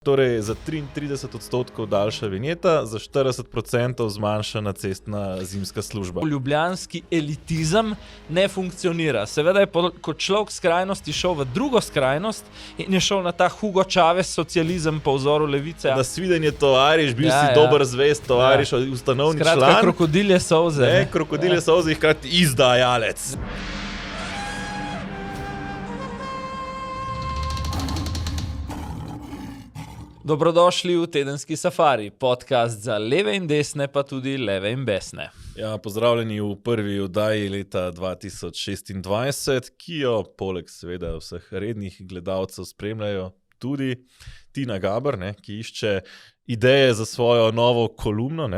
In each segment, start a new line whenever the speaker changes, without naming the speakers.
Torej za 33% daljša vinjeta, za 40% zmanjšana cestna zimska služba.
Ljubljanski elitizem ne funkcionira. Seveda je kot človek skrajnosti šel v drugo skrajnost in je šel na ta Hugo Chavez socializem po vzoru levice.
Da svidenje tovariš, bil si dober zvest tovariš, ustanovni član.
Skratka, krokodilje solze.
Ne, krokodilje solze, hkrati izdajalec.
Dobrodošli v tedenski safari, podcast za leve in desne, pa tudi leve in besne.
Ja, pozdravljeni v prvi oddaji leta 2026, ki jo poleg seveda vseh rednih gledalcev spremljajo tudi Tina Gaber, ki išče ideje za svojo novo kolumno,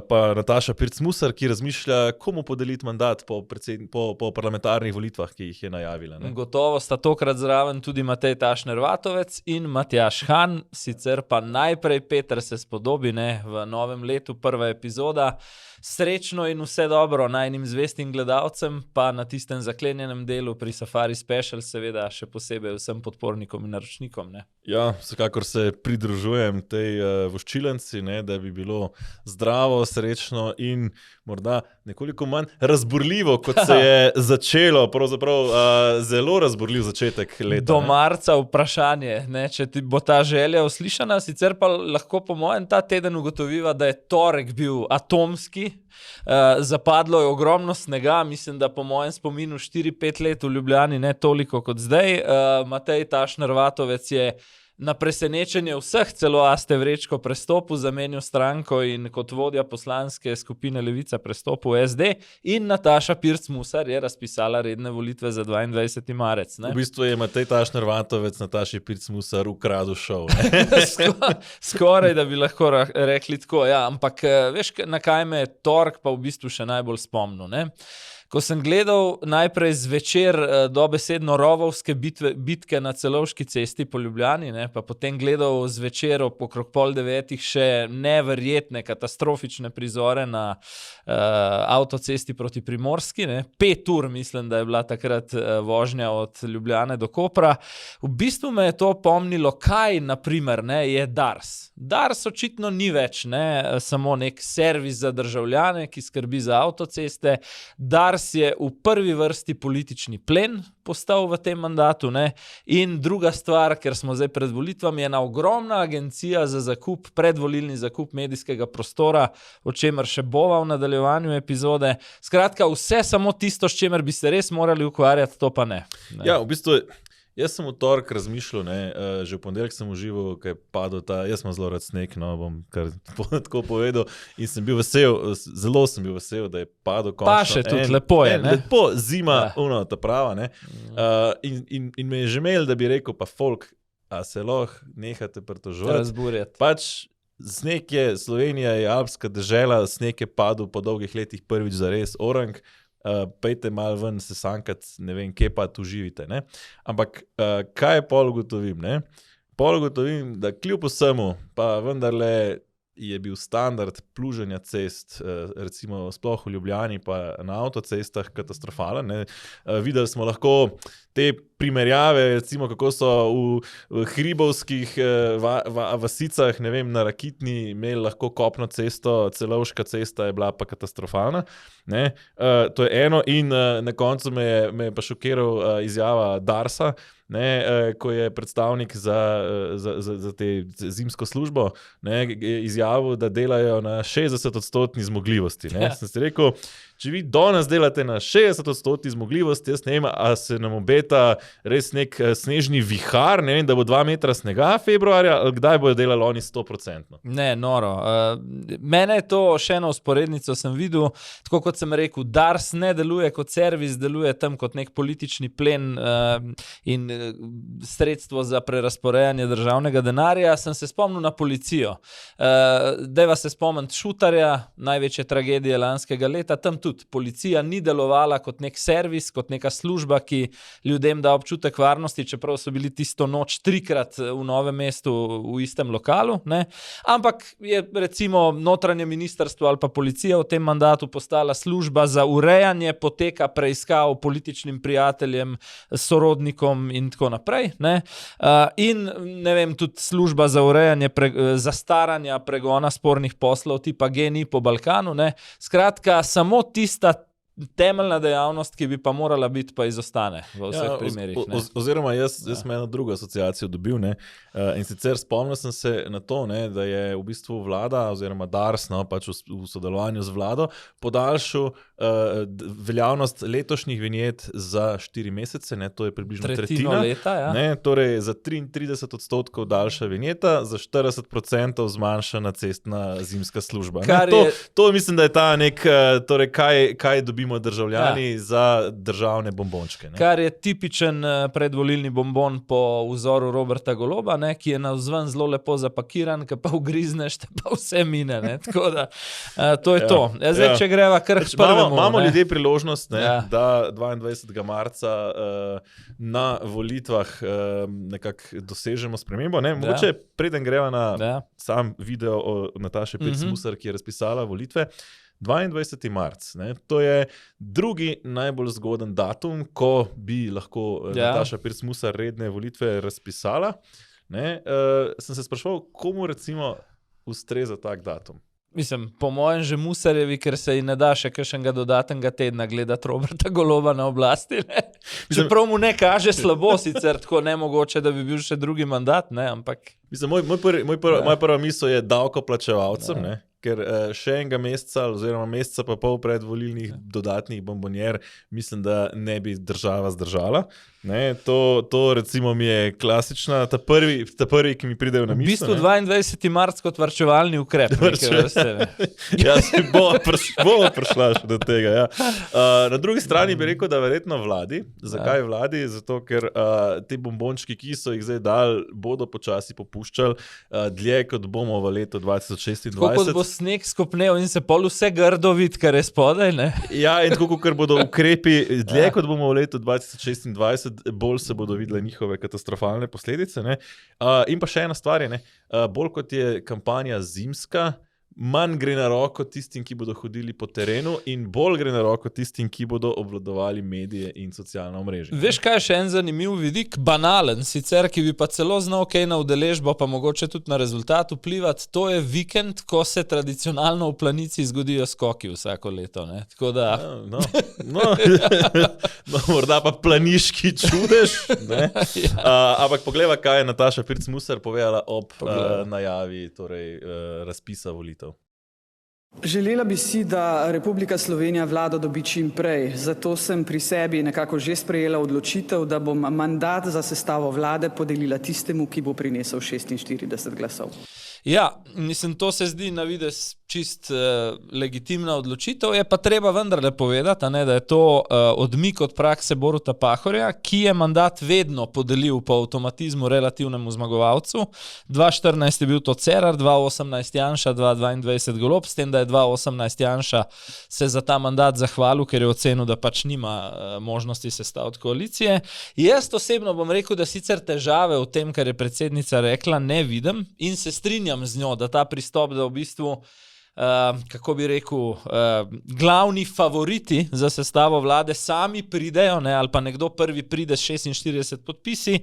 pa Nataša Pirc-Musar, ki razmišlja, komu podeliti mandat po parlamentarnih volitvah, ki jih je najavila.
Gotovo sta tokrat zraven tudi Matej Tašner Vatovec in Matjaž Han, sicer pa najprej Peter se spodobi, v novem letu prva epizoda. Srečno in vse dobro najnim zvestim gledalcem, pa na tistem zaklenjenem delu pri Safari Special, seveda še posebej vsem podpornikom in naročnikom.
Ja, vsekakor se pridružujem tej voščilenci, da bi bilo zdravo, srečno in morda nekoliko manj razburljivo, kot se je začelo, pravzaprav zelo razburljiv začetek leta.
Do marca vprašanje, če ti bo ta želja uslišana, sicer pa lahko po mojem ta teden ugotoviva, da je torek bil atomski. Zapadlo je ogromno snega, mislim, da po mojem spominu 4-5 let v Ljubljani, ne toliko kot zdaj. Matej Tašner Vatovec je na presenečenje vseh celo Aste Vrečko prestopil, zamenil stranko in kot vodja poslanske skupine Levica prestopil SD, in Nataša Pirc-Musar je razpisala redne volitve za 22. marec.
V bistvu je Matej Tašner Vatovec Nataši Pirc-Musar ukradel šov.
Skoraj, da bi lahko rekli tako, ja, ampak veš, na kaj me je tork pa v bistvu še najbolj spomnil, Ko sem gledal najprej zvečer dobesedno rovovske bitke na Celovški cesti po Ljubljani, pa potem gledal zvečer okrog 8:30 še neverjetne, katastrofične prizore na avtocesti proti Primorski. 5 ur mislim, da je bila takrat vožnja od Ljubljane do Kopra. V bistvu me je to pomnilo, kaj naprimer je Dars. Dars očitno ni več samo nek servis za državljane, ki skrbi za avtoceste. Dars je v prvi vrsti politični plen postal v tem mandatu, in druga stvar, ker smo zdaj pred volitvami, je ena ogromna agencija za zakup, predvolilni zakup medijskega prostora, o čemer še bova v nadaljevanju epizode. Skratka, vse samo tisto, s čemer bi se res morali ukvarjati, to pa ne.
Ja, v bistvu jaz sem v torek razmišljal, že v ponedeljek sem užival, ko je padel jaz sem zelo rad sneg, bom kar tako povedal, in sem bil vesel, zelo sem bil vesel, da je padel končno.
Pa še tudi lepo je,
lepo, zima, ta prava, in me je že imel, da bi rekel, pa folk, a se lahko nehate pritoževati.
Razburjati.
Sneg je, Slovenija je alpska dežela, sneg je padel po dolgih letih prvič zares orang. Pejte malo ven se sankati, ne vem, kje pa tu živite. Ampak kaj pol ugotovim? Pol ugotovim, da kljub vsemu, pa vendarle je bil standard pluženja cest, recimo sploh v Ljubljani, pa na avtocestah katastrofalen. Videli smo lahko te primerjave, recimo kako so v hribovskih vasicah, ne vem, na Rakitni imeli lahko kopno cesto, Celovška cesta je bila pa katastrofalna. To je eno, in na koncu me je pa šokiral izjava Darsa, ko je predstavnik za te zimsko službo izjavil, da delajo na 60% zmogljivosti. Sem si rekel, če vi danes delate na 60% zmogljivosti, jaz ne vem, a se nam obeta res nek snežni vihar, ne vem, da bo 2 metra snega februarja, ali kdaj bojo delali oni 100%?
Ne, noro. Mene je to še eno vzporednico sem videl, tako kot sem rekel, Dars ne deluje kot servis, deluje tam kot nek politični plen in sredstvo za prerazporejanje državnega denarja. Sem se spomnil na policijo. Dajva se spomniti Šutarja, največje tragedije lanskega leta, tam tudi policija ni delovala kot nek servis, kot neka služba, ki ljudem da občutek varnosti, čeprav so bili tisto noč 3-krat v Novem mestu v istem lokalu, ne. Ampak je recimo notranje ministrstvo ali pa policija v tem mandatu postala služba za urejanje poteka preiskav političnim prijateljem, sorodnikom in tako naprej, ne. In ne vem, tudi služba za urejanje zastaranja pregona spornih poslov tipa GEN-I po Balkanu, ne. Skratka, samo tista temeljna dejavnost, ki bi pa morala biti, pa izostane v vseh primerih.
Oziroma, jaz sem eno drugo asociacijo dobil, ne, in sicer spomnil sem se na to, ne, da je v bistvu vlada oziroma Dars, no, pač v sodelovanju z vlado, podaljšal veljavnost letošnjih vinjet za 4 mesece, ne, to je približno tretjina
leta, ja.
Ne, torej za 33% daljša vinjeta, za 40% zmanjšana cestna zimska služba. To mislim, da je ta nek, torej kaj dobimo državljani za državne bombončke. Ne?
Kar je tipičen predvolilni bombon po vzoru Roberta Goloba, ne, ki je navzven zelo lepo zapakiran, ki pa ugrizneš, te pa vse mine. Ne? Tako da, to je to. Zdaj, če greva kar k prvemu.
Imamo ljudje priložnost, ne, da 22. marca na volitvah nekako dosežemo spremembo. Ne? Mogoče preden greva na sam video o Nataši Pirc-Musar, ki je razpisala volitve, 22. marc, ne, to je drugi najbolj zgoden datum, ko bi lahko Nataša Pirc-Musar redne volitve razpisala. Ne, sem se spraševal, komu recimo ustreza tak datum?
Mislim, po mojem že Musarjevi, ker se ji ne da še kakšnega dodatnega tedna gledati Roberta Goloba na oblasti. Čeprav mu ne kaže slabo, sicer tako nemogoče, da bi bil še drugi mandat, ne, ampak...
Mislim, moja prva misel je davkoplačevalcem, ne, ker še enega meseca oziroma meseca pa pol predvolilnih dodatnih bombonjer mislim, da ne bi država zdržala. Ne, to recimo mi je klasična, ta prvi, ki mi pridejo na misel.
V bistvu 22. marc kot varčevalni ukrep.
Ja, si bomo prišla še do tega. Ja. Na drugi strani bi rekel, da verjetno vladi. Zakaj vladi? Zato, ker te bombončki, ki so jih zdaj dali, bodo počasi popuščali dlje, kot bomo v letu 2026.
Tako kot bo sneg skopnel in se pol vse grdo vidi, kar je spodaj, ne?
Ja, in tako, ker bodo ukrepi dlje, kot bomo v letu 2026, bolj se bodo videle njihove katastrofalne posledice. Ne? In pa še ena stvar je, ne? Bolj kot je kampanja zimska, manj gre na roko tistim, ki bodo hodili po terenu in bolj gre na roko tistim, ki bodo obvladovali medije in socialna omrežja.
Veš, kaj je še en zanimiv vidik? Banalen, sicer, ki bi pa celo znal na udeležbo, pa mogoče tudi na rezultat vplivati. To je vikend, ko se tradicionalno v Planici zgodijo skoki vsako leto. Ne? Tako da...
morda pa planiški čudež. Ne? Ampak poglejva, kaj je Nataša Pirc-Musar povedala ob najavi razpisa volitev.
Želela bi si, da Republika Slovenija vlado dobi čim prej. Zato sem pri sebi nekako že sprejela odločitev, da bom mandat za sestavo vlade podelila tistemu, ki bo prinesel 46 glasov.
Ja, mislim, to se zdi na videz čist legitimna odločitev, je pa treba vendarle povedati, ne, da je to odmik od prakse Boruta Pahorja, ki je mandat vedno podelil po avtomatizmu relativnemu zmagovalcu. 2014 je bil to Cerar, 2018 Janša, 2022 Golob, s tem, da je 2018 Janša se za ta mandat zahvalil, ker je ocenil, da pač nima možnosti sestaviti koalicije. Jaz osebno bom rekel, da sicer težave v tem, kar je predsednica rekla, ne vidim in se strinjam z njo, da ta pristop, da v bistvu, kako bi rekel, glavni favoriti za sestavo vlade sami pridejo, ne, ali pa nekdo prvi pride s 46 podpisi,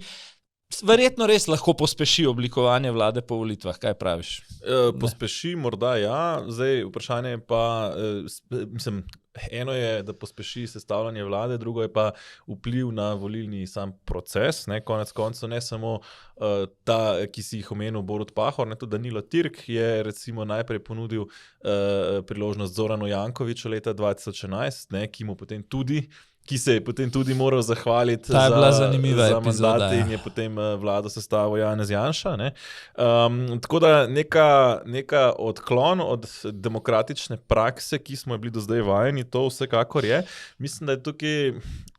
verjetno res lahko pospeši oblikovanje vlade po volitvah. Kaj praviš?
Pospeši, morda ja. Zdaj, vprašanje je pa, mislim, eno je, da pospeši sestavljanje vlade, drugo je pa vpliv na volilni sam proces. Ne? Konec koncev ne samo ta, ki si jih omenil Borut Pahor, ne, tudi Danilo Türk je recimo najprej ponudil priložnost Zoranu Jankoviću leta 2011, ne, ki se je potem tudi moral zahvaliti za mandate in je potem vlado sestavil Janez Janša. Ne? Tako da neka odklon od demokratične prakse, ki smo bili do zdaj vajeni, to vsekakor je. Mislim, da je tukaj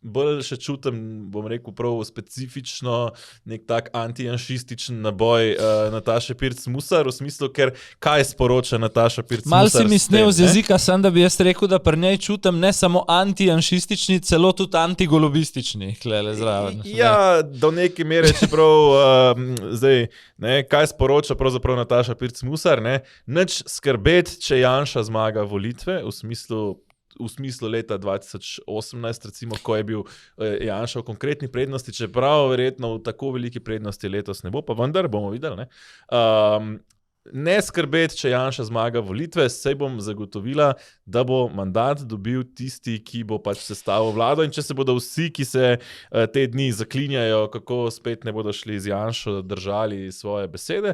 bolj še čutim, bom rekel, prav specifično nek tak antijanšističen naboj Nataše Pirc Musar, v smislu, ker kaj sporoča Nataša Pirc Musar?
Mal si mi snel z jezika, sem da bi jaz rekel, da pri njej čutim ne samo antijanšistični, celo tudi antigolobistični, klele zraven.
Ja, do neke mere, čeprav zdaj, kaj sporoča pravzaprav Nataša Pirc Musar, nič skrbeti, če Janša zmaga volitve, v smislu leta 2018, recimo, ko je bil Janša v konkretni prednosti, čeprav verjetno v tako veliki prednosti letos ne bo, pa vendar bomo videli, ne skrbeti, če Janša zmaga volitve, saj bom zagotovila, da bo mandat dobil tisti, ki bo pač sestavil vlado in če se bodo vsi, ki se te dni zaklinjajo, kako spet ne bodo šli z Janšo, držali svoje besede,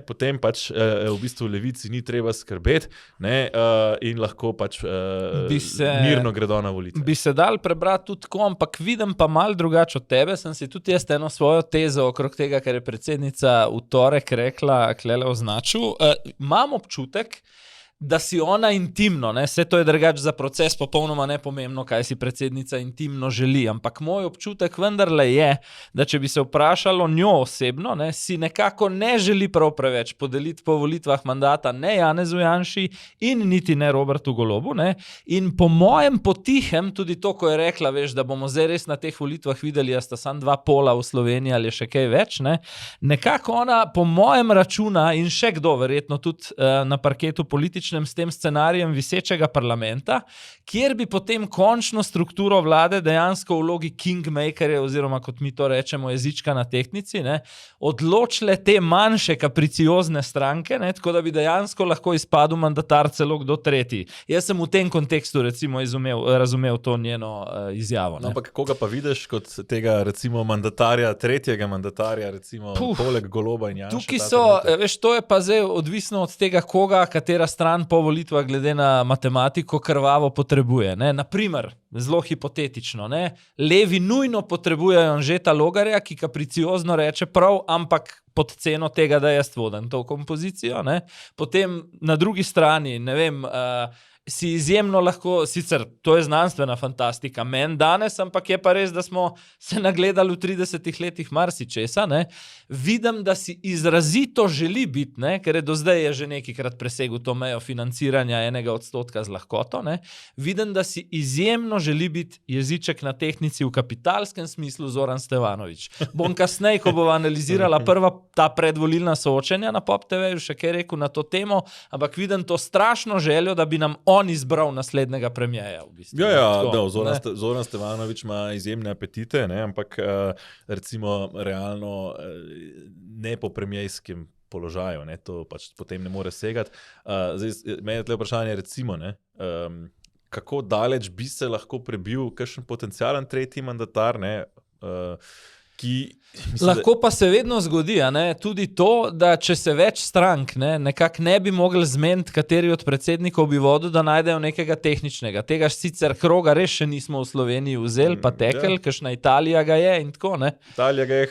potem pač v bistvu levici ni treba skrbeti in lahko pač mirno gredo na volitve.
Bi se dal prebrati tudi tako, ampak vidim pa malo drugače od tebe, sem si tudi jaz eno svojo tezo okrog tega, ker je predsednica v torek rekla, klele imam občutek, da si ona intimno, vse to je drugače za proces popolnoma nepomembno, kaj si predsednica intimno želi, ampak moj občutek vendarle je, da če bi se vprašalo njo osebno, si nekako ne želi prav preveč podeliti po volitvah mandata ne Janezu Janši in niti ne Robertu Golobu, in po mojem potihem, tudi to, ko je rekla, veš, da bomo zdaj res na teh volitvah videli, da sta samo 2 pola v Sloveniji ali še kaj več, nekako ona po mojem računa in še kdo, verjetno tudi na parketu političnem s tem scenarijem visečega parlamenta, kjer bi potem končno strukturo vlade dejansko v vlogi kingmakerja, oziroma kot mi to rečemo jezička na tehnici, odločile te manjše kapriciozne stranke, tako da bi dejansko lahko izpadel mandatar celo kdo tretji. Jaz sem v tem kontekstu recimo razumel to njeno izjavo.
Ampak koga pa vidiš kot tega recimo tretjega mandatarja, recimo poleg Goloba in Janša?
Tukaj so, veš, to je pa zdaj odvisno od tega, katera stran po volitvah glede na matematiko krvavo potrebuje. Naprimer, zelo hipotetično, levi nujno potrebujejo Anžeta Logarja, ki kapriciozno reče prav, ampak pod ceno tega, da jaz vodim to kompozicijo. Potem na drugi strani, ne vem, si izjemno lahko, sicer to je znanstvena fantastika, meni danes, ampak je pa res, da smo se nagledali v 30 letih marsičesa, vidim, da si izrazito želi biti, ker je do zdaj je že nekajkrat presegel to mejo financiranja 1% z lahkoto, vidim, da si izjemno želi biti jeziček na tehnici v kapitalskem smislu Zoran Stevanović. Bom kasneje, ko bova analizirala prva ta predvolilna soočenja na Pop TV-ju, še kaj rekel na to temo, ampak vidim to strašno željo, da bi nam on izbral naslednjega premijeja. V bistvu.
Zoran Stevanović ima izjemne apetite, ampak recimo realno ne po premijejskem položaju, to pač potem ne more segati. Meni je tle vprašanje recimo, kako daleč bi se lahko prebil kakšen potencialen tretji mandatar,
lahko pa se vedno zgodi, tudi to, da če se več strank nekako ne bi mogli zmeniti, kateri od predsednikov bi vodil, da najdejo nekega tehničnega. Tega sicer kroga res še nismo v Sloveniji vzeli, pa tekel, kakšna Italija ga je in tako.
Italija ga je,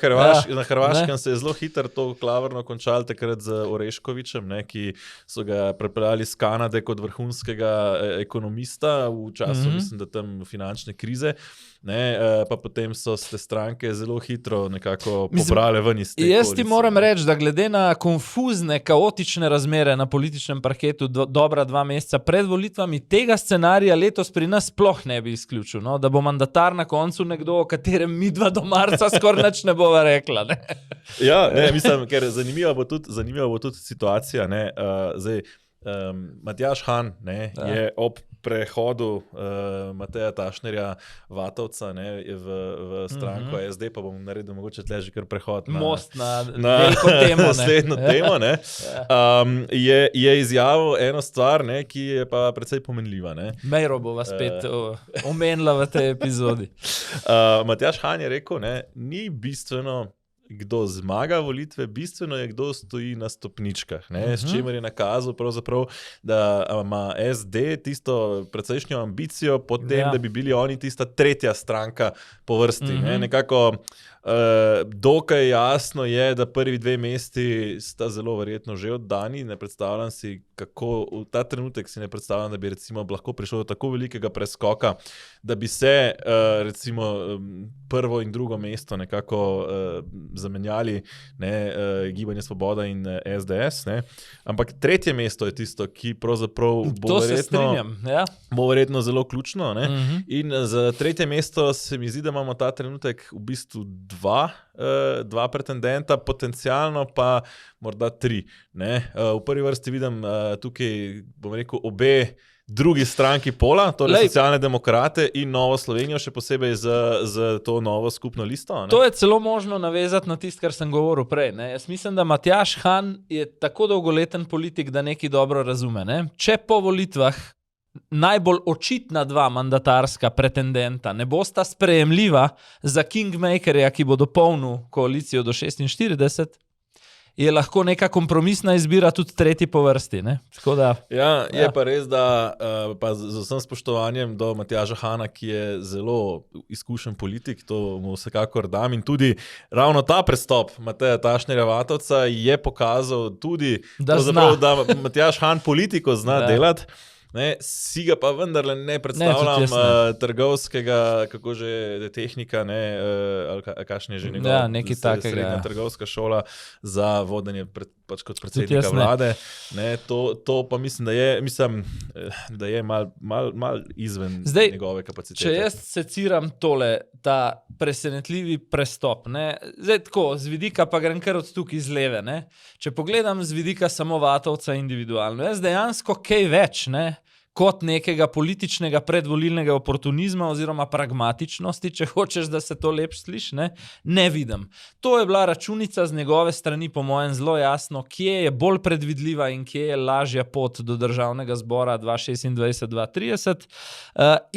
na Hrvaškem se je zelo hitro to klavrno končalo takrat z Oreškovićem, ki so ga prepeljali z Kanade kot vrhunskega ekonomista v času, mislim, da tam finančne krize. Pa potem so se stranke zelo hitro nekako pobrale ven iz te koalicije.
Jaz ti moram reči, da glede na konfuzne, kaotične razmere na političnem parketu dobra 2 meseca pred volitvami, tega scenarija letos pri nas sploh ne bi izključil, da bo mandatar na koncu nekdo, o katerem midva do marca skoraj nič ne bova rekla.
Mislim, ker zanimiva bo tudi situacija. Zdaj, Matjaž Han je ob prehodu Mateja Tašnerja Vatovca v stranko SD, pa bom naredil mogoče tle že kar prehod
most na veliko temo.
Naslednjo temo, je izjavil eno stvar, ki je pa precej pomenljiva.
Mejro bova spet omenila v tej epizodi.
Matjaž Han je rekel, ni bistveno, kdo zmaga volitve, bistveno je, kdo stoji na stopničkah, s čimer je nakazal pravzaprav, da ima SD tisto precejšnjo ambicijo potem, da bi bili oni tista tretja stranka po vrsti. Nekako Dokaj jasno je, da prvi 2 mesti sta zelo verjetno že oddani. Ne predstavljam si, kako v ta trenutek si ne predstavljam, da bi recimo lahko prišlo do tako velikega preskoka, da bi se recimo prvo in drugo mesto nekako zamenjali, ne, Gibanje Svoboda in SDS. Ne. Ampak tretje mesto je tisto, ki pravzaprav bo verjetno zelo ključno. Ne. In za tretje mesto se mi zdi, da imamo ta trenutek v bistvu dva pretendenta, potencialno pa morda 3. Ne. V prvi vrsti vidim tukaj, bom rekel, obe drugi stranki pola, torej Socialne demokrate in Novo Slovenijo, še posebej z to novo skupno listo. Ne?
To je celo možno navezati na tisto, kar sem govoril prej. Ne? Jaz mislim, da Matjaž Han je tako dolgoleten politik, da nekaj dobro razume. Ne? Če po volitvah najbolj očitna 2 mandatarska pretendenta ne bosta sprejemljiva za kingmakerja, ki bo dopolnil koalicijo do 46, je lahko neka kompromisna izbira tudi tretji po vrsti. Ne? Da,
je pa res, da pa z vsem spoštovanjem do Matjaža Hana, ki je zelo izkušen politik, to mu vsekakor dam, in tudi ravno ta prestop Mateja Tašnerja Vatovca je pokazal tudi, da Matjaž Han politiko zna delati. Ne, si ga pa vendarle ne predstavljam trgovskega, kako že tehnika, ne, ali kakšen je že njegov srednja trgovska šola za vodenje kot predsednika vlade. Ne, to pa mislim, da je mal izven njegove kapacitete.
Če jaz seciram tole, ta presenetljivi prestop, ne, zdaj tako, z vidika pa grem kar od tukaj iz leve, ne, če pogledam z vidika samo Vatovca individualno, jaz dejansko kaj več, ne, kot nekega političnega predvolilnega oportunizma oziroma pragmatičnosti, če hočeš, da se to lep sliši, ne vidim. To je bila računica z njegove strani, po mojem, zelo jasno, kje je bolj predvidljiva in kje je lažja pot do državnega zbora 2026-2030.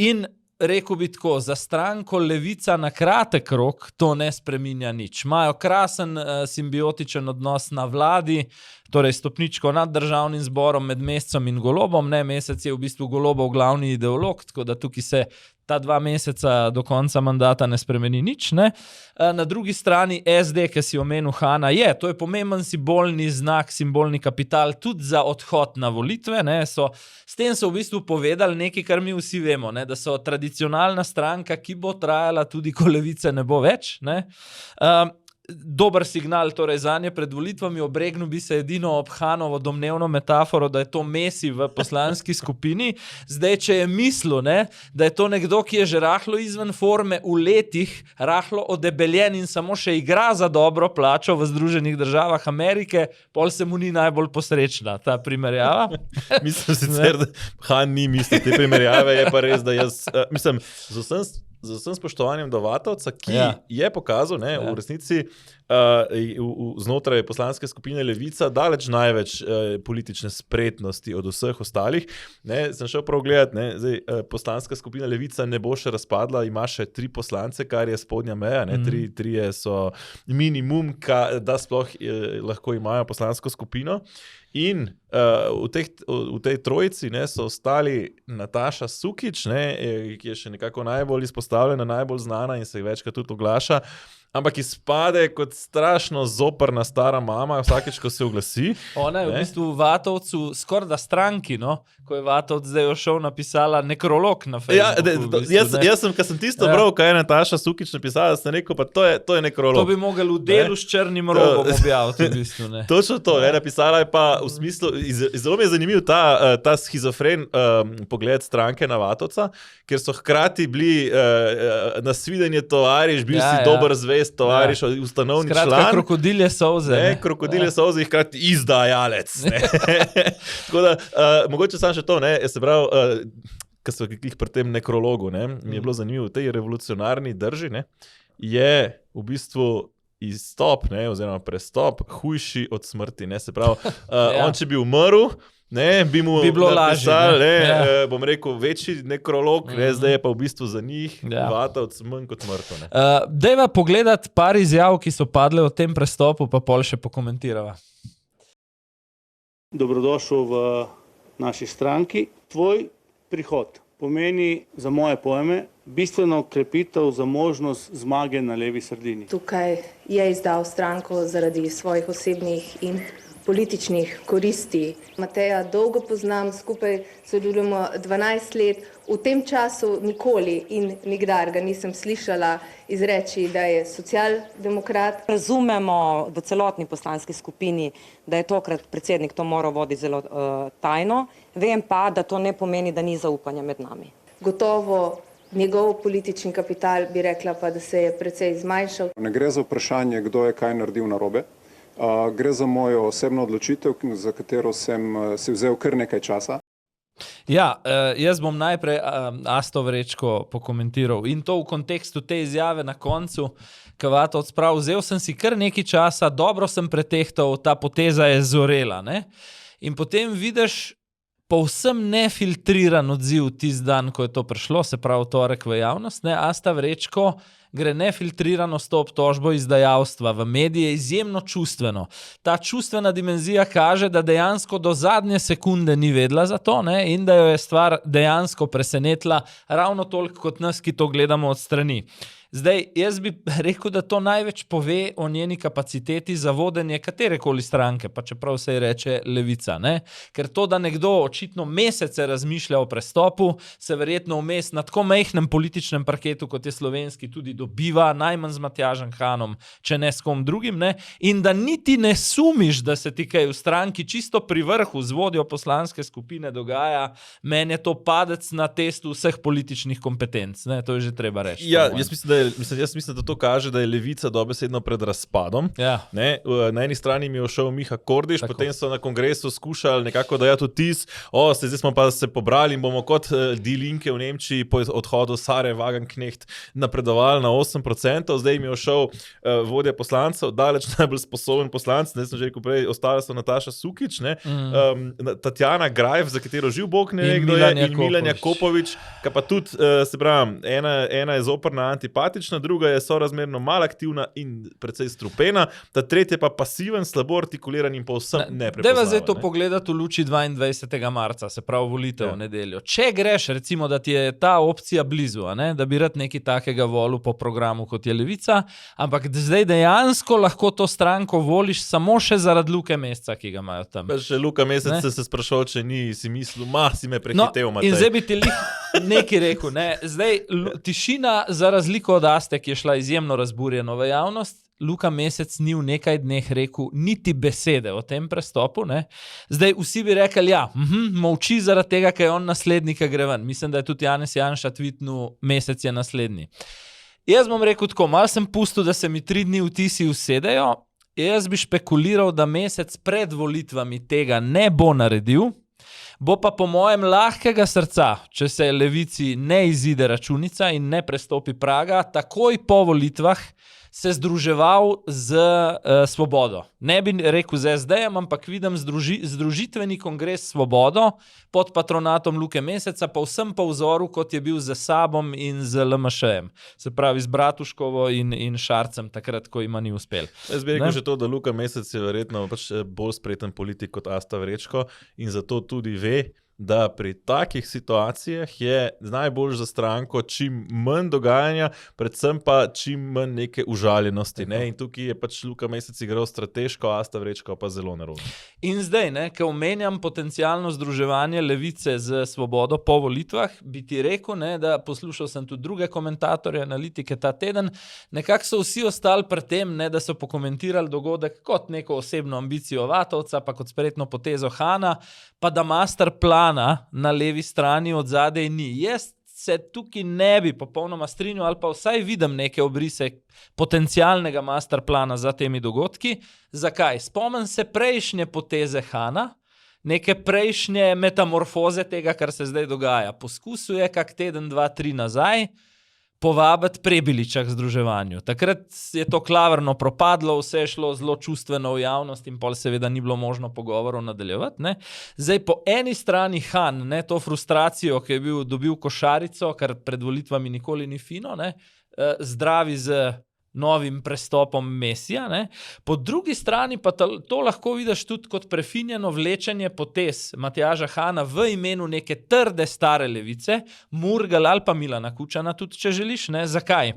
In rekel bi tako, za stranko Levica na kratek rok to ne spreminja nič. Imajo krasen simbiotičen odnos na vladi, torej stopničko nad državnim zborom med Mescem in Golobom. Ne, Mesec je v bistvu Golobov glavni ideolog, tako da tukaj se ta 2 meseca do konca mandata ne spremeni nič. Ne. Na drugi strani SD, ki si omenil Hana, to je pomemben simbolni znak, simbolni kapital tudi za odhod na volitve. Ne. S tem so v bistvu povedali nekaj, kar mi vsi vemo, ne, da so tradicionalna stranka, ki bo trajala tudi, ko Levice ne bo več. Ne. Dober signal torej zanje pred volitvami, obregnil bi se edino ob Hanovo domnevno metaforo, da je to Messi v poslanski skupini. Zdaj, če je mislil, ne, da je to nekdo, ki je že rahlo izven forme, v letih rahlo odebeljen in samo še igra za dobro plačo v Združenih državah Amerike, pol se mu ni najbolj posrečna ta primerjava.
Mislim sicer, da Han ni mislil te primerjave, je pa res, da jaz mislim, z vsem spoštovanjem do Vatovca, ki je pokazal, ne, v resnici znotraj poslanske skupine Levica daleč največ politične spretnosti od vseh ostalih. Ne, sem šel prav gledat, ne, zdaj, poslanska skupina Levica ne bo še razpadla, ima še 3 poslance, kar je spodnja meja, ne, 3 so minimum, da sploh lahko imajo poslansko skupino. In v tej trojici, ne, so ostali Nataša Sukič, ne, ki je še nekako najbolj izpostavljena, najbolj znana in se večkrat tudi oglaša, ampak izpade kot strašno zoprna stara mama, vsakeč, ko se oglasi.
Ona je v bistvu Vatovcu skoraj da stranki, no? Ko je Vatovc zdaj šel napisala nekrolog na Facebooku.
Jaz sem, ko sem tisto bral, kaj je Nataša Sukič napisala, sem rekel, pa to je nekrolog.
To bi mogel v delu s črnim rogom objaviti. V bistvu, ne.
Točno to, ne, napisala je pa v smislu, zelo mi je zanimiv ta schizofren pogled stranke na Vatovca, ker so hkrati bili na svidenje tovariš, bil si dober zvest tovariš, ustanovni član.
Skratka, krokodilje solze.
Ne, krokodilje solze, hkrati izdajalec. Tako da, mogoče sam še to, ne, se pravi, ko so jih pri tem nekrologu, ne, mi je bilo zanimivo, v tej revolucionarni drži, ne, je v bistvu izstop, ne, oziroma prestop hujši od smrti, ne, se pravi, on če bi umrl, ne, bi
bilo lažje.
Bom rekel, večji nekrolog, ne, zdaj je pa v bistvu za njih Vatovc manj kot mrtev.
Dajva pogledati par izjav, ki so padle o tem prestopu, pa pol še pokomentirava.
Dobrodošel v naši stranki. Tvoj prihod pomeni za moje pojme bistveno krepitev za možnost zmage na levi sredini.
Tukaj je izdal stranko zaradi svojih osebnih in političnih koristi. Mateja dolgo poznam, skupaj sodelujemo 12 let. V tem času nikoli in nikdar ga nisem slišala izreči, da je socialdemokrat.
Razumemo v celotni poslanski skupini, da je tokrat predsednik to moral voditi zelo tajno. Vem pa, da to ne pomeni, da ni zaupanja med nami.
Gotovo njegov politični kapital, bi rekla pa, da se je precej zmanjšal.
Ne gre za vprašanje, kdo je kaj naredil narobe. Gre za mojo osebno odločitev, za katero sem si vzel kar nekaj časa.
Ja, jaz bom najprej Asto Vrečko pokomentiral in to v kontekstu te izjave na koncu, Kavato odsprav, vzel sem si kar nekaj časa, dobro sem pretehtal, ta poteza je zorela, ne? In potem vidiš povsem nefiltriran odziv tisti dan, ko je to prišlo, se pravi torek v javnost, ne? Asta Vrečko gre nefiltrirano s to obtožbo izdajalstva v medije izjemno čustveno. Ta čustvena dimenzija kaže, da dejansko do zadnje sekunde ni vedela za to, ne? In da jo je stvar dejansko presenetila ravno toliko kot nas, ki to gledamo od strani. Zdaj, jaz bi rekel, da to največ pove o njeni kapaciteti za vodenje katerekoli stranke, pa čeprav se ji reče levica, ne? Ker to, da nekdo očitno mesece razmišlja o prestopu, se verjetno vmes na tako majhnem političnem parketu, kot je slovenski, tudi dobiva, najmanj z Matjažem Hanom, če ne s kom drugim, ne? In da niti ne sumiš, da se ti kaj v stranki čisto pri vrhu z vodjo poslanske skupine dogaja, meni je to padec na testu vseh političnih kompetenc, ne? To je že treba reči.
Ja, jaz mislim, da to kaže, da je levica dobesedno pred razpadom.
Ja.
Ne? Na eni strani mi je všel Miha Kordiš,
Tako.
Potem so na kongresu skušali nekako dajati vtis, zdaj smo pa se pobrali in bomo kot Die Linke v Nemčiji po odhodu Sare Wagenknecht napredovali na 8%, zdaj mi je všel vodja poslancev, daleč najbolj sposoben poslanc, ne sem že rekel prej, ostale so Nataša Sukič, ne? Tatjana Grajf, za katero živ bog ne ve, kdo je, in Milan Jakopovič, ki pa tudi, se pravi, ena je zoprna antipatija, druga je sorazmerno malo aktivna in precej strupena, ta tretja pa pasiven, slabo artikuliran in povsem neprepoznaven.
Dajva zdaj to pogledati v luči 22. marca, se pravi volitev v nedeljo. Če greš, recimo, da ti je ta opcija blizu, a ne? Da bi rad nekaj takega volil po programu, kot je Levica, ampak zdaj dejansko lahko to stranko voliš samo še zaradi Luke Meseca, ki ga imajo tam.
Še Luka Mesec se sprašal, če ni si mislil, si me prehitev, Matej.
In zdaj bi ti nekaj rekel, ne? Zdaj, tišina za razliko od Aste, ki je šla izjemno razburjeno v javnost, Luka Mesec ni v nekaj dneh rekel niti besede o tem prestopu, ne? Zdaj vsi bi rekli, molči zaradi tega, ker je on naslednik, ki gre ven. Mislim, da je tudi Janez Janša tweetnul, Mesec je naslednji. Jaz bom rekel tako, malo sem pustil, da se mi 3 dni vtisi usedejo, jaz bi špekuliral, da Mesec pred volitvami tega ne bo naredil, bo pa po mojem lahkega srca, če se Levici ne izide računica in ne prestopi praga, takoj po volitvah se združeval z Svobodo. Ne bi rekel z SD-jem, ampak vidim združitveni kongres Svobodo pod patronatom Luke Meseca, pa vsem po vzoru, kot je bil z Sabom in z LMŠ-jem. Se pravi, z Bratuškovo in Šarcem, takrat, ko ima ni uspel.
Jaz bi rekel že to, da Luka Mesec je verjetno bolj spreten politik kot Asta Vrečko in zato tudi ve, da pri takih situacijah je najbolj za stranko čim manj dogajanja, predvsem pa čim manj neke užaljenosti. Ne? In tukaj je Luka Mesec igral strateško, Asta Vrečko pa zelo nerodno.
In zdaj, ko omenjam potencialno združevanje Levice z Svobodo po volitvah, bi ti rekel, da poslušal sem tudi druge komentatorje, analitike ta teden, nekako so vsi ostali pri tem, da so pokomentirali dogodek kot neko osebno ambicijo Vatovca, pa kot spretno potezo Hana, pa da master plana na levi strani od zadej ni. Jaz se tukaj ne bi popolnoma strinjal, ali pa vsaj vidim neke obrise potencialnega master plana za temi dogodki. Zakaj? Spomnim se prejšnje poteze Hana, neke prejšnje metamorfoze tega, kar se zdaj dogaja. Poskusil je kak teden, 2, 3 nazaj povabiti Prebiliča k združevanju. Takrat je to klavrno propadlo, vse je šlo zelo čustveno v javnost in pol seveda ni bilo možno pogovorov nadaljevati. Ne? Zdaj po eni strani Han, to frustracijo, ki je dobil košarico, kar pred volitvami nikoli ni fino, zdravi z novim prestopom Mesija. Ne? Po drugi strani pa to lahko vidiš tudi kot prefinjeno vlečenje potez Matjaža Hana v imenu neke trde stare levice, Murgel ali pa Milana Kučana, tudi če želiš. Ne? Zakaj?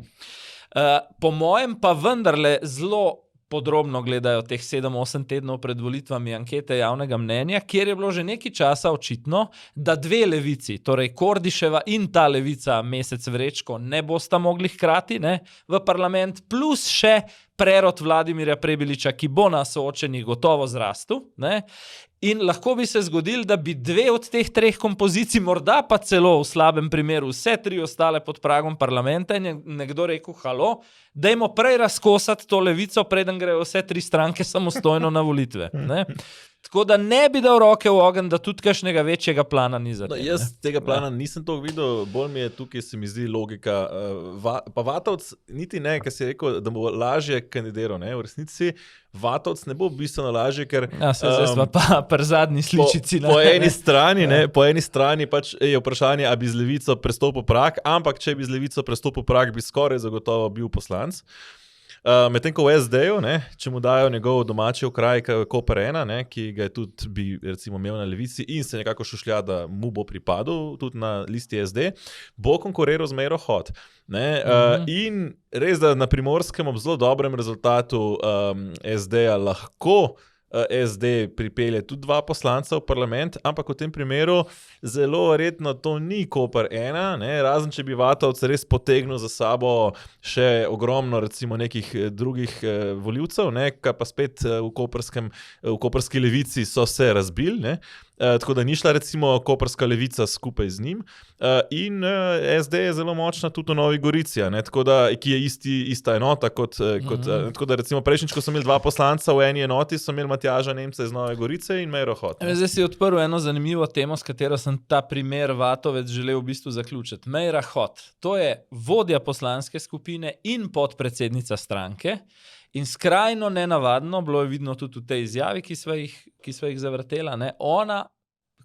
Po mojem pa vendarle zelo podrobno gledajo teh 7-8 tednov pred volitvami ankete javnega mnenja, kjer je bilo že nekaj časa očitno, da dve levici, torej Kordiševa in ta levica Mesec Vrečko, ne bosta mogli hkrati v parlament, plus še prerod Vladimirja Prebiliča, ki bo na soočenjih gotovo zrastel. In lahko bi se zgodil, da bi dve od teh treh kompozicij, morda pa celo v slabem primeru vse tri ostale pod pragom parlamenta in je nekdo rekel, halo, dajmo prej razkosati to levico, preden grejo vse tri stranke samostojno na volitve. Ne? Tako da ne bi dal roke v ogenj, da tudi kakšnega večjega plana ni za tem.
Jaz tega plana nisem toliko videl, bolj mi je tukaj, se mi zdi logika. Pa Vatovec niti ne, ker si rekel, da bo lažje kandidiral. Ne? V resnici Vatovec ne bo bistveno lažje, ker...
Ja, se zdaj sva pa pri zadnji sličici.
Po eni strani pač je vprašanje, a bi z levico prestopil prag, ampak če bi z levico prestopil prag, bi skoraj zagotovo bil poslanec. Medtem ko v SD-ju, če mu dajo njegov domači okraj Koper 1, ki ga je tudi bi recimo imel na levici in se nekako šušlja, da mu bo pripadal tudi na listi SD, bo konkuriral z Meiro Hot. In res, da na Primorskem ob zelo dobrem rezultatu SD-ja lahko SD pripelje tudi 2 poslanca v parlament, ampak v tem primeru zelo verjetno to ni Koper 1, razen če bi Vatovec res potegnil za sabo še ogromno recimo nekih drugih volivcev, kar pa spet v koprski levici so se razbili, tako da ni šla recimo koprska levica skupaj z njim in SD je zelo močna tudi v Novi Gorici, tako da, ki je ista enota kot tako da recimo prejšnjič, ko so imeli 2 poslanca v eni enoti, so imeli Matjaža Nemca iz Nove Gorice in Meiro Hot.
Zdaj si odprl eno zanimivo temo, s katero sem ta primer Vatovec želel v bistvu zaključiti. Meira Hot, to je vodja poslanske skupine in podpredsednica stranke. In skrajno nenavadno, bilo je vidno tudi v tej izjavi, ki sva jih zavrtela, ona,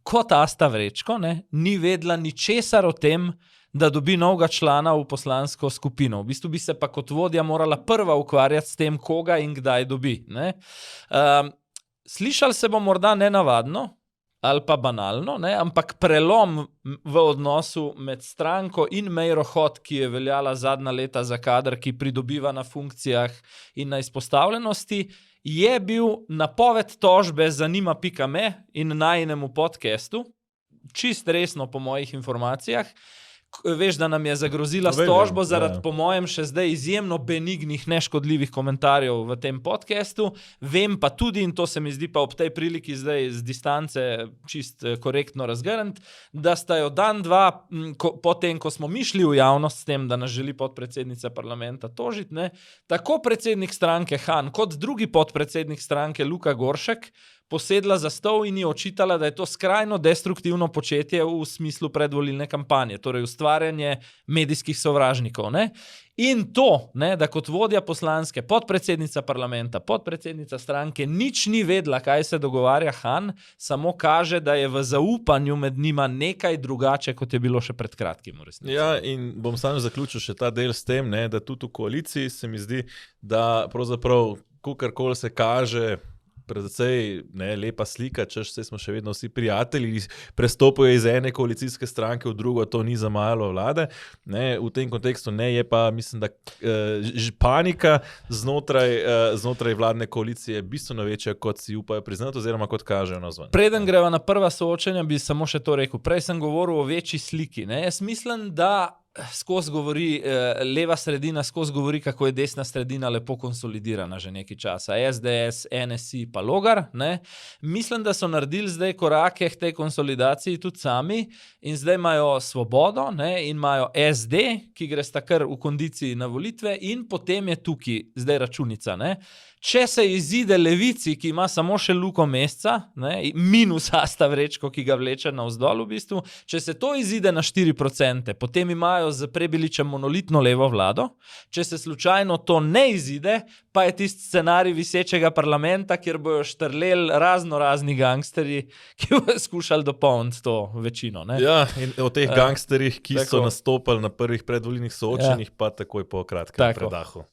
kot Asta Vrečko, ni vedela ničesar o tem, da dobi novega člana v poslansko skupino. V bistvu bi se pa kot vodja morala prva ukvarjati s tem, koga in kdaj dobi. Slišali se bo morda nenavadno, ali pa banalno, ampak prelom v odnosu med stranko in Meiro Hot, ki je veljala zadnja leta za kader, ki pridobiva na funkcijah in na izpostavljenosti, je bil napoved tožbe za Nima.me in najinemu podcastu, čist resno po mojih informacijah. Veš, da nam je zagrozila s tožbo zaradi, po mojem, še zdaj izjemno benignih, neškodljivih komentarjev v tem podcastu. Vem pa tudi, in to se mi zdi pa ob tej priliki zdaj z distance čist korektno razgrniti, da sta jo dan, dva, potem, ko smo mi šli v javnost s tem, da nas želi podpredsednica parlamenta tožiti, tako predsednik stranke Han, kot drugi podpredsednik stranke Luka Goršek, posedla za stol in ji očitala, da je to skrajno destruktivno početje v smislu predvolilne kampanje, torej ustvarjanje medijskih sovražnikov. In to, da kot vodja poslanske, podpredsednica parlamenta, podpredsednica stranke, nič ni vedela, kaj se dogovarja Han, samo kaže, da je v zaupanju med njima nekaj drugače, kot je bilo še pred kratkim.
Ja, in bom samo zaključil še ta del s tem, da tudi v koaliciji se mi zdi, da pravzaprav kakorkoli se kaže, predvsej lepa slika, češ se smo še vedno vsi prijatelji, prestopajo iz ene koalicijske stranke v drugo, to ni za malo vlade. V tem kontekstu je pa, mislim, da panika znotraj vladne koalicije bistveno večja, kot si upajo priznati, oziroma kot kažejo navzven.
Preden greva na prva soočenja, bi samo še to rekel. Prej sem govoril o večji sliki. Jaz mislim, da skozi govori, leva sredina skozi govori, kako je desna sredina lepo konsolidirana že nekaj časa. SDS, NSI pa Logar. Mislim, da so naredili zdaj korake k tej konsolidaciji tudi sami in zdaj imajo Svobodo in imajo SD, ki gre sta kar v kondiciji na volitve in potem je tukaj zdaj računica. Če se izide levici, ki ima samo še Luko Mesca, minus Asta Vrečko, ki ga vleče navzdol v bistvu, če se to izide na 4%, potem imajo z Prebiličem monolitno levo vlado, če se slučajno to ne izide, pa je tisti scenarij visečega parlamenta, kjer bojo štrleli razni gangsterji, ki bojo skušali dopolniti to večino.
Ja, in o teh gangsterjih, ki so nastopali na prvih predvolilnih soočenjih, pa takoj po kratkem predahu.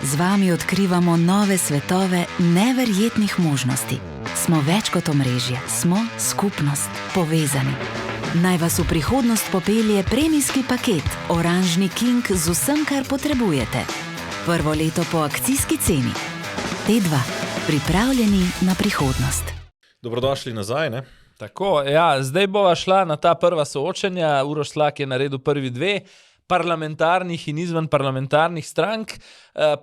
Z vami odkrivamo nove svetove neverjetnih možnosti. Smo več kot omrežje, smo skupnost, povezani. Naj vas v prihodnost popelje premijski paket Oranžni King z vsem, kar potrebujete. Prvo leto po akcijski ceni. T2. Pripravljeni na prihodnost.
Dobrodošli nazaj, ne?
Tako, ja, zdaj bova šla na ta prva soočenja. Uroš Slak je naredil prvi dve, parlamentarnih in izven parlamentarnih strank.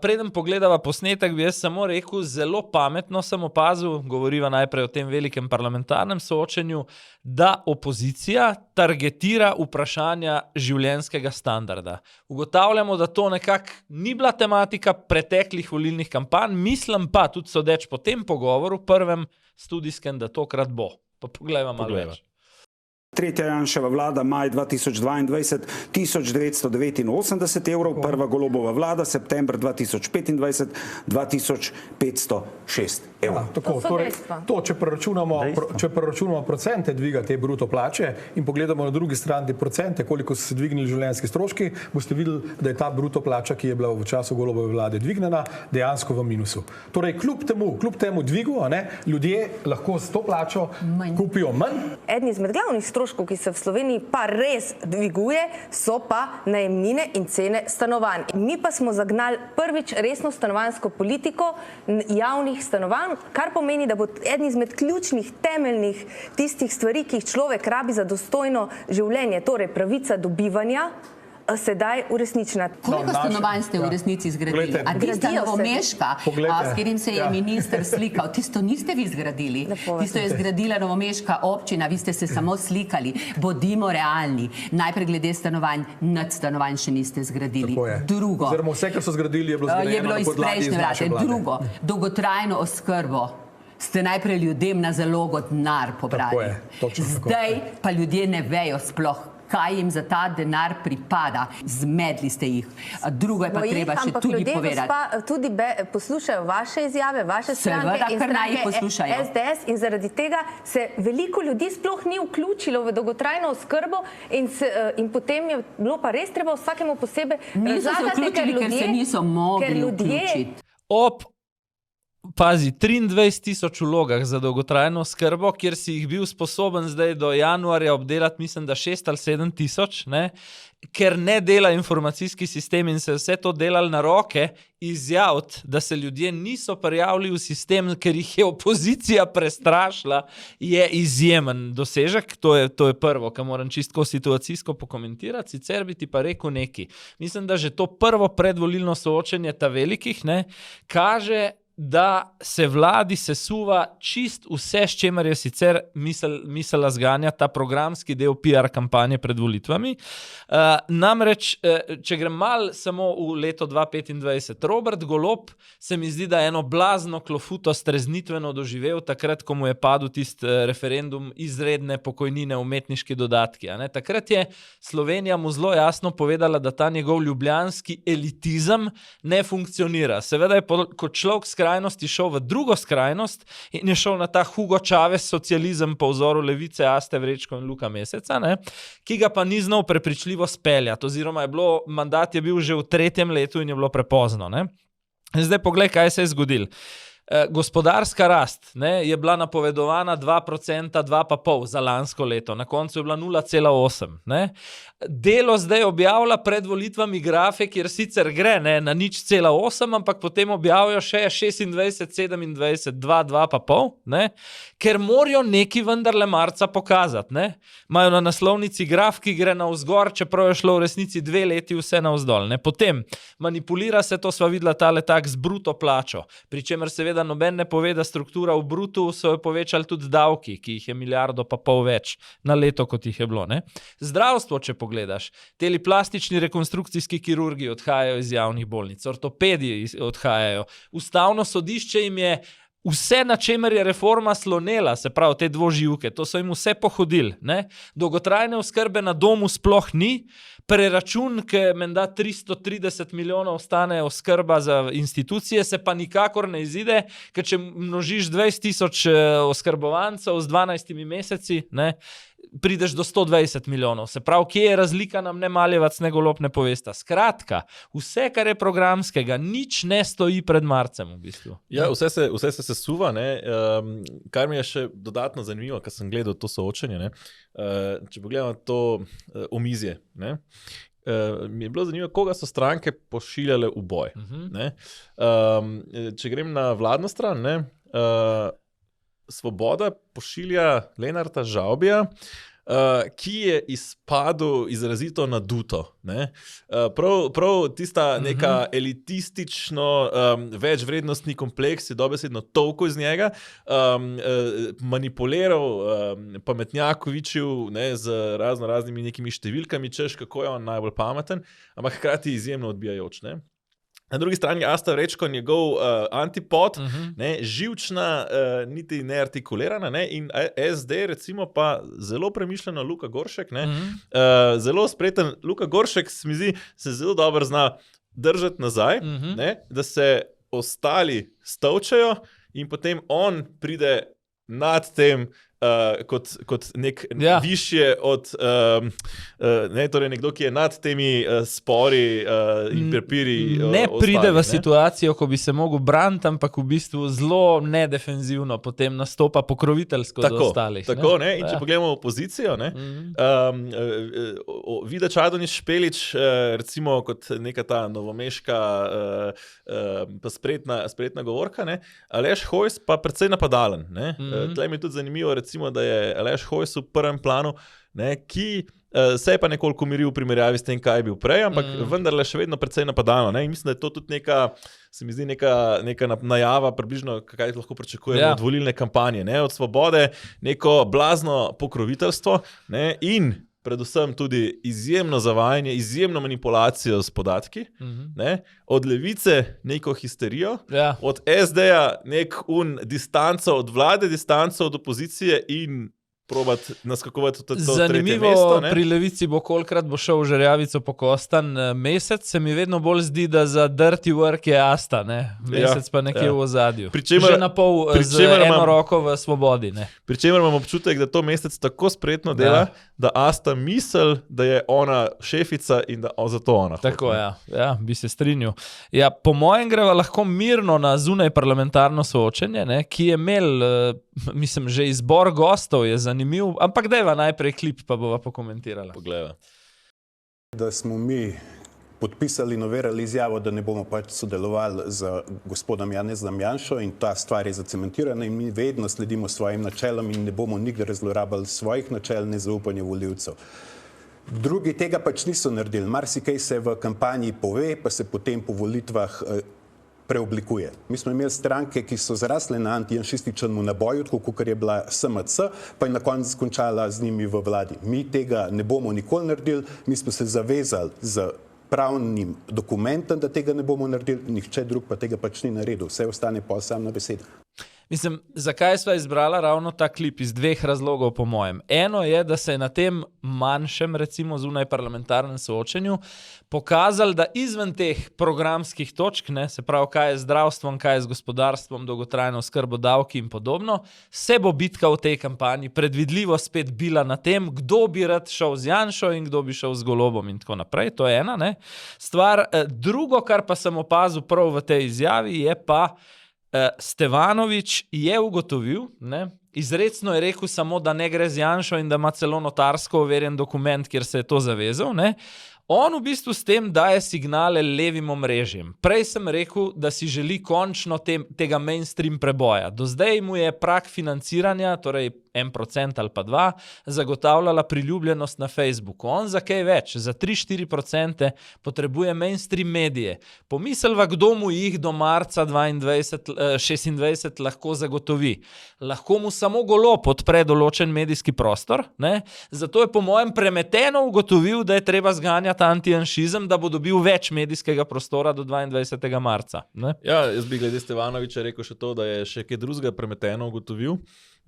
Preden pogledava posnetek, bi jaz samo rekel, zelo pametno sem opazil, govoriva najprej o tem velikem parlamentarnem soočenju, da opozicija targetira vprašanja življenjskega standarda. Ugotavljamo, da to nekako ni bila tematika preteklih volilnih kampanj, mislim pa, tudi sodeč po tem pogovoru, prvem studijskem, da tokrat bo. Pa poglejva malo več.
Tretja Janševa vlada, maj 2022, 1989 evrov, prva Golobova vlada, september 2025, 2506 evrov.
Tako, torej, če preračunamo procente dviga te bruto plače in pogledamo na drugi strani procente, koliko so se dvignili življenjski stroški, boste videli, da je ta bruto plača, ki je bila v času Golobove vlade dvignjena, dejansko v minusu. Torej, kljub temu dvigu, ljudje lahko s to plačo kupijo manj.
Eden izmed glavnih stroškov, ki se v Sloveniji pa res dviguje, so pa najemnine in cene stanovanj. Mi pa smo zagnali prvič resno stanovanjsko politiko javnih stanovanj, kar pomeni, da bo eden izmed ključnih, temeljnih tistih stvari, ki jih človek rabi za dostojno življenje, torej pravica do bivanja, sedaj uresničena.
Koliko stanovanj ste v resnici zgradili? A tista Novomeška, s katerim se je minister slikal, tisto niste vi zgradili. Tisto je zgradila Novomeška občina, vi ste se samo slikali. Bodimo realni. Najprej glede stanovanj, nad stanovanj še niste zgradili. Drugo.
Oziroma vse, kar so zgradili, je bilo zgrajeno na podlagi iz naše vlade.
Drugo, dolgotrajno oskrbo ste najprej ljudem na zalogo denar pobrali. Zdaj pa ljudje ne vejo sploh, kaj jim za ta denar pripada. Zmedli ste jih. Drugo je pa treba še tudi povedati.
Ampak ljudje tudi poslušajo vaše izjave, vaše stranke in stranke SDS in zaradi tega se veliko ljudi sploh ni vključilo v dolgotrajno oskrbo in potem je bilo pa res treba vsakemu posebej razlagati,
ker se niso mogli vključiti.
Pazi, 23,000 vlogah za dolgotrajno oskrbo, kjer si jih bil sposoben zdaj do januarja obdelati, mislim, da 6 ali 7 tisoč, ker ne dela informacijski sistem in se vse to delali na roke, izjaviti, da se ljudje niso prijavili v sistem, ker jih je opozicija prestrašila, je izjemen dosežek. To je prvo, kar moram čistko situacijsko pokomentirati, sicer bi ti pa rekel nekaj. Mislim, da že to prvo predvolilno soočenje ta velikih, kaže, da se vladi sesuva čist vse, s čemer je sicer mislila zganjati ta programski del PR kampanje pred volitvami. Namreč, če grem mal samo v leto 2025, Robert Golob se mi zdi, da je eno blazno klofuto streznitveno doživel takrat, ko mu je padel tist referendum izredne pokojnine, umetniški dodatki. Takrat je Slovenija mu zelo jasno povedala, da ta njegov ljubljanski elitizem ne funkcionira. Seveda je kot človek skrajnosti šel v drugo skrajnost in je šel na ta Hugo Chavez socializem po vzoru Levice, Aste Vrečko in Luka Meseca, ki ga pa ni znal prepričljivo speljati, oziroma mandat je bil že v 3. letu in je bilo prepozno. Zdaj poglej, kaj se je zgodilo. Gospodarska rast je bila napovedovana 2%, 2,5% za lansko leto, na koncu je bila 0,8%. Delo zdaj objavlja pred volitvami grafe, kjer sicer gre na 0,8%, ampak potem objavijo še 26, 27, 2, 2,5%, ker morajo neki vendarle marca pokazati. Imajo na naslovnici graf, ki gre navzgor, čeprav je šlo v resnici 2 leti vse navzdol. Potem manipulira se, to sva videla tale tak z bruto plačo, pri čemer seveda noben ne pove, da struktura v brutu so jo povečali tudi davki, ki jih je 1,5 milijarde več na leto, kot jih je bilo. Zdravstvo, če pogledaš, teli plastični rekonstrukcijski kirurgi odhajajo iz javnih bolnic, ortopedi odhajajo, ustavno sodišče jim je vse, na čemer je reforma slonela, se pravi te dvoživke, to so jim vse pohodili. Dolgotrajne oskrbe na domu sploh ni, preračun, ki menda 330 milijonov stane oskrba za institucije, se pa nikakor ne izide, ker če množiš 20,000 oskrbovancev z 12 meseci, prideš do 120 milijonov. Se pravi, kje je razlika, nam ne Maljevac, ne Golob ne povesta. Skratka, vse, kar je programskega, nič ne stoji pred marcem v bistvu.
Ja, vse se sesuva, ne. Kar mi je še dodatno zanimivo, ker sem gledal to soočenje, ne. Če pogledamo to omizje, ne. Mi je bilo zanimivo, koga so stranke pošiljale v boj. Ne. Če grem na vladno stran, ne, Svoboda pošilja Lenarta Žavbija, ki je izpadel izrazito naduto. Ne? Prav tista neka elitistično večvrednostni kompleks je dobesedno tolko iz njega, manipuliral pametnjakovičev, ne, z raznimi nekimi številkami, češ kako je on najbolj pameten, ampak hkrati izjemno odbijajoč. Ne? Na drugi strani Asta Vrečko, njegov antipod, ne, živčna, niti neartikulirana, ne, in SD recimo pa zelo premišljeno Luka Goršek, ne, zelo spreten. Luka Goršek se mi zdi, se zelo dobro zna držati nazaj, ne, da se ostali stolčajo in potem on pride nad tem, kot nek višje od, ne, torej nekdo, ki je nad temi spori in prepiri
ne pride v situacijo, ko bi se mogel braniti, ampak v bistvu zelo nedefenzivno potem nastopa pokroviteljsko do ostalih.
Tako, ne, in če pogledamo opozicijo, ne, Vida Čadonič Špelič, recimo kot neka ta novomeška pa spretna govorka, ne, Aleš Hojs pa precej napadalen, ne. Tle mi je tudi zanimivo, recimo, da je Aleš Hojs v prvem planu, ne, ki se je pa nekoliko umiril v primerjavi s tem, kaj je bil prej, ampak vendarle še vedno precej napadano. Ne, in mislim, da je to tudi se mi zdi neka najava približno, kaj lahko pričakujemo od volilne kampanje, ne, od Svobode, neko blazno pokroviteljstvo, ne, in predvsem tudi izjemno zavajanje, izjemno manipulacijo s podatki, ne, od Levice neko histerijo, od SD-ja distanco od vlade, distanco od opozicije in probati naskakovati to tretje mesto.
Zanimivo, pri Levici bo kolikrat bo šel v žerjavico po Kostan mesec, se mi vedno bolj zdi, da za dirty work je Asta, ne? Mesec pa nekje v ozadju. Že na pol z eno roko v Svobodi. Ne?
Pričemer imam občutek, da to mesec tako spretno dela, da Asta misli, da je ona šefica in da zato ona.
Tako, ja, bi se strinjal. Ja, po mojem greva lahko mirno na zunaj parlamentarno soočenje, ne, ki je imel, mislim, že izbor gostov je zanimiv, ampak dajva najprej klip, pa bova pokomentirala.
Poglejva.
Da smo mi podpisali, novelirali izjavo, da ne bomo pač sodelovali z gospodom Janezom Janšo in ta stvar je zacementirana in mi vedno sledimo svojim načelom in ne bomo nikdar zlorabili svojih načel, nezaupanja volivcev. Drugi tega pač niso naredili. Marsikaj se v kampanji pove, pa se potem po volitvah preoblikuje. Mi smo imeli stranke, ki so zrasle na antijanšističnemu naboju, tako kot je bila SMC, pa je na koncu končala z njimi v vladi. Mi tega ne bomo nikoli naredili, mi smo se zavezali z pravnim dokumentom, da tega ne bomo naredili, nihče drug pa tega pač ni naredil. Vse ostane pa sam na besedah.
Mislim, zakaj sva izbrala ravno ta klip? Iz dveh razlogov, po mojem. Eno je, da se je na tem manjšem, recimo zunaj parlamentarnem soočenju, pokazali, da izven teh programskih točk, ne, se pravi, kaj je z zdravstvom, kaj je z gospodarstvom, dolgotrajno oskrbo, davki in podobno, se bo bitka v tej kampanji predvidljivo spet bila na tem, kdo bi rad šel z Janšo in kdo bi šel z Golobom in tako naprej. To je ena, ne. Stvar, drugo, kar pa sem opazil prav v tej izjavi, je pa Stevanovič je ugotovil, ne, izrecno je rekel samo, da ne gre z Janšo in da ima celo notarsko overjen dokument, kjer se je to zavezal, ne. On v bistvu s tem daje signale levim omrežjem. Prej sem rekel, da si želi končno tega mainstream preboja. Do zdaj mu je prag financiranja, torej 1% ali pa 2%, zagotavljala priljubljenost na Facebooku. On za kaj več, za 3-4% potrebuje mainstream medije. Pomislva, kdo mu jih do marca 2026 lahko zagotovi. Lahko mu samo Golob odpre določen medijski prostor, ne? Zato je po mojem premeteno ugotovil, da je treba zganjati antijanšizem, da bo dobil več medijskega prostora do 22. marca. Ne?
Ja, jaz bi glede Stevanoviča rekel še to, da je še kaj drugega premeteno ugotovil.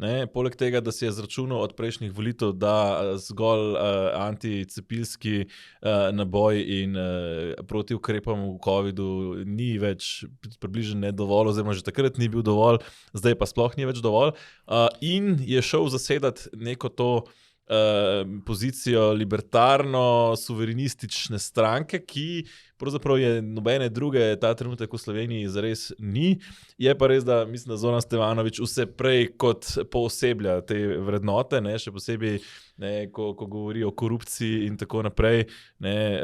Ne, poleg tega, da si je zračunal od prejšnjih volitev, da zgolj anticepilski naboj in proti ukrepom v covidu ni več približno ne dovolj, oziroma že takrat ni bil dovolj, zdaj pa sploh ni več dovolj. In je šel zasedati neko to pozicijo libertarno-suverenistične stranke, ki pravzaprav je nobene druge ta trenutek v Sloveniji zares ni. Je pa res, da mislim, da Zoran Stevanović vse prej kot pooseblja te vrednote, ne, še posebej, ne, ko govori o korupciji in tako naprej. Ne,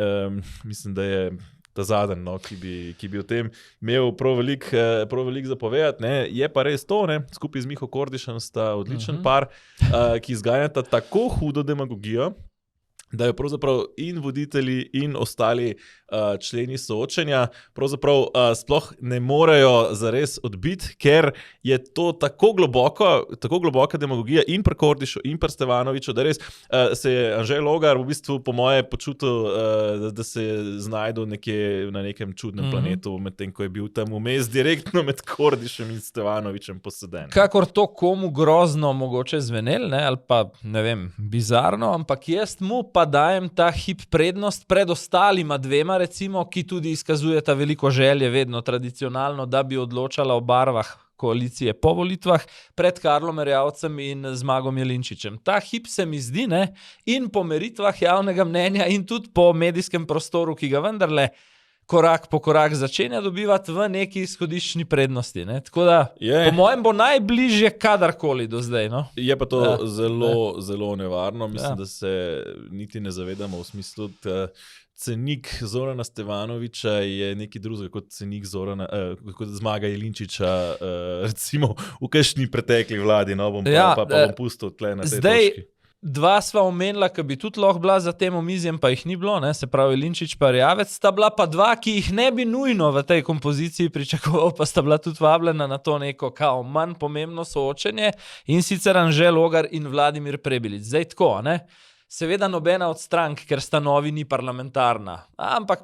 mislim, da je ta zadnji, no, ki bi o tem imel prav veliko zapovedati. Ne. Je pa res to, ne, skupaj z Miho Kordišem sta odličen par, ki izganjata tako hudo demagogijo, da jo pravzaprav in voditelji in ostali členi soočenja pravzaprav sploh ne morejo zares odbiti, ker je to tako globoka demagogija in pri Kordišu in pri Stevanoviću, da res se je Anže Logar v bistvu po moje počutil, da se je znajdel nekje na nekem čudnem planetu, medtem ko je bil tam vmes direktno med Kordišem in Stevanovićem poseden.
Kakor to komu grozno mogoče zvenel, ne, ali pa, ne vem, bizarno, ampak jaz mu pa dajem ta hip prednost pred ostalima dvema, recimo, ki tudi izkazujeta veliko želje vedno tradicionalno, da bi odločala o barvah koalicije po volitvah, pred Karlom Erjavcem in Zmagom Jelinčičem. Ta hip se mi zdi, ne, in po meritvah javnega mnenja in tudi po medijskem prostoru, ki ga vendarle korak po korak začenja dobivati v neki izhodiščni prednosti. Ne? Tako da, po mojem, bo najbližje kadarkoli do zdaj. No?
Je pa to zelo nevarno. Mislim, da se niti ne zavedamo v smislu, da cenik Zorana Stevanovića je nekaj drugega kot cenik kot Zmaga Jelinčiča, recimo v kakšni pretekli vladi. No? Bom pustil tle na tej točki.
Dva sva omenila, ki bi tudi lahko bila za tem omizjem, pa jih ni bilo, ne? Se pravi Jelinčič pa Erjavec, sta bila pa dva, ki jih ne bi nujno v tej kompoziciji pričakoval, pa sta bila tudi vabljena na to neko kao manj pomembno soočenje, in sicer Anže Logar in Vladimir Prebilič. Zdaj tako, ne? Seveda nobena od strank, ker sta novi, ni parlamentarna, ampak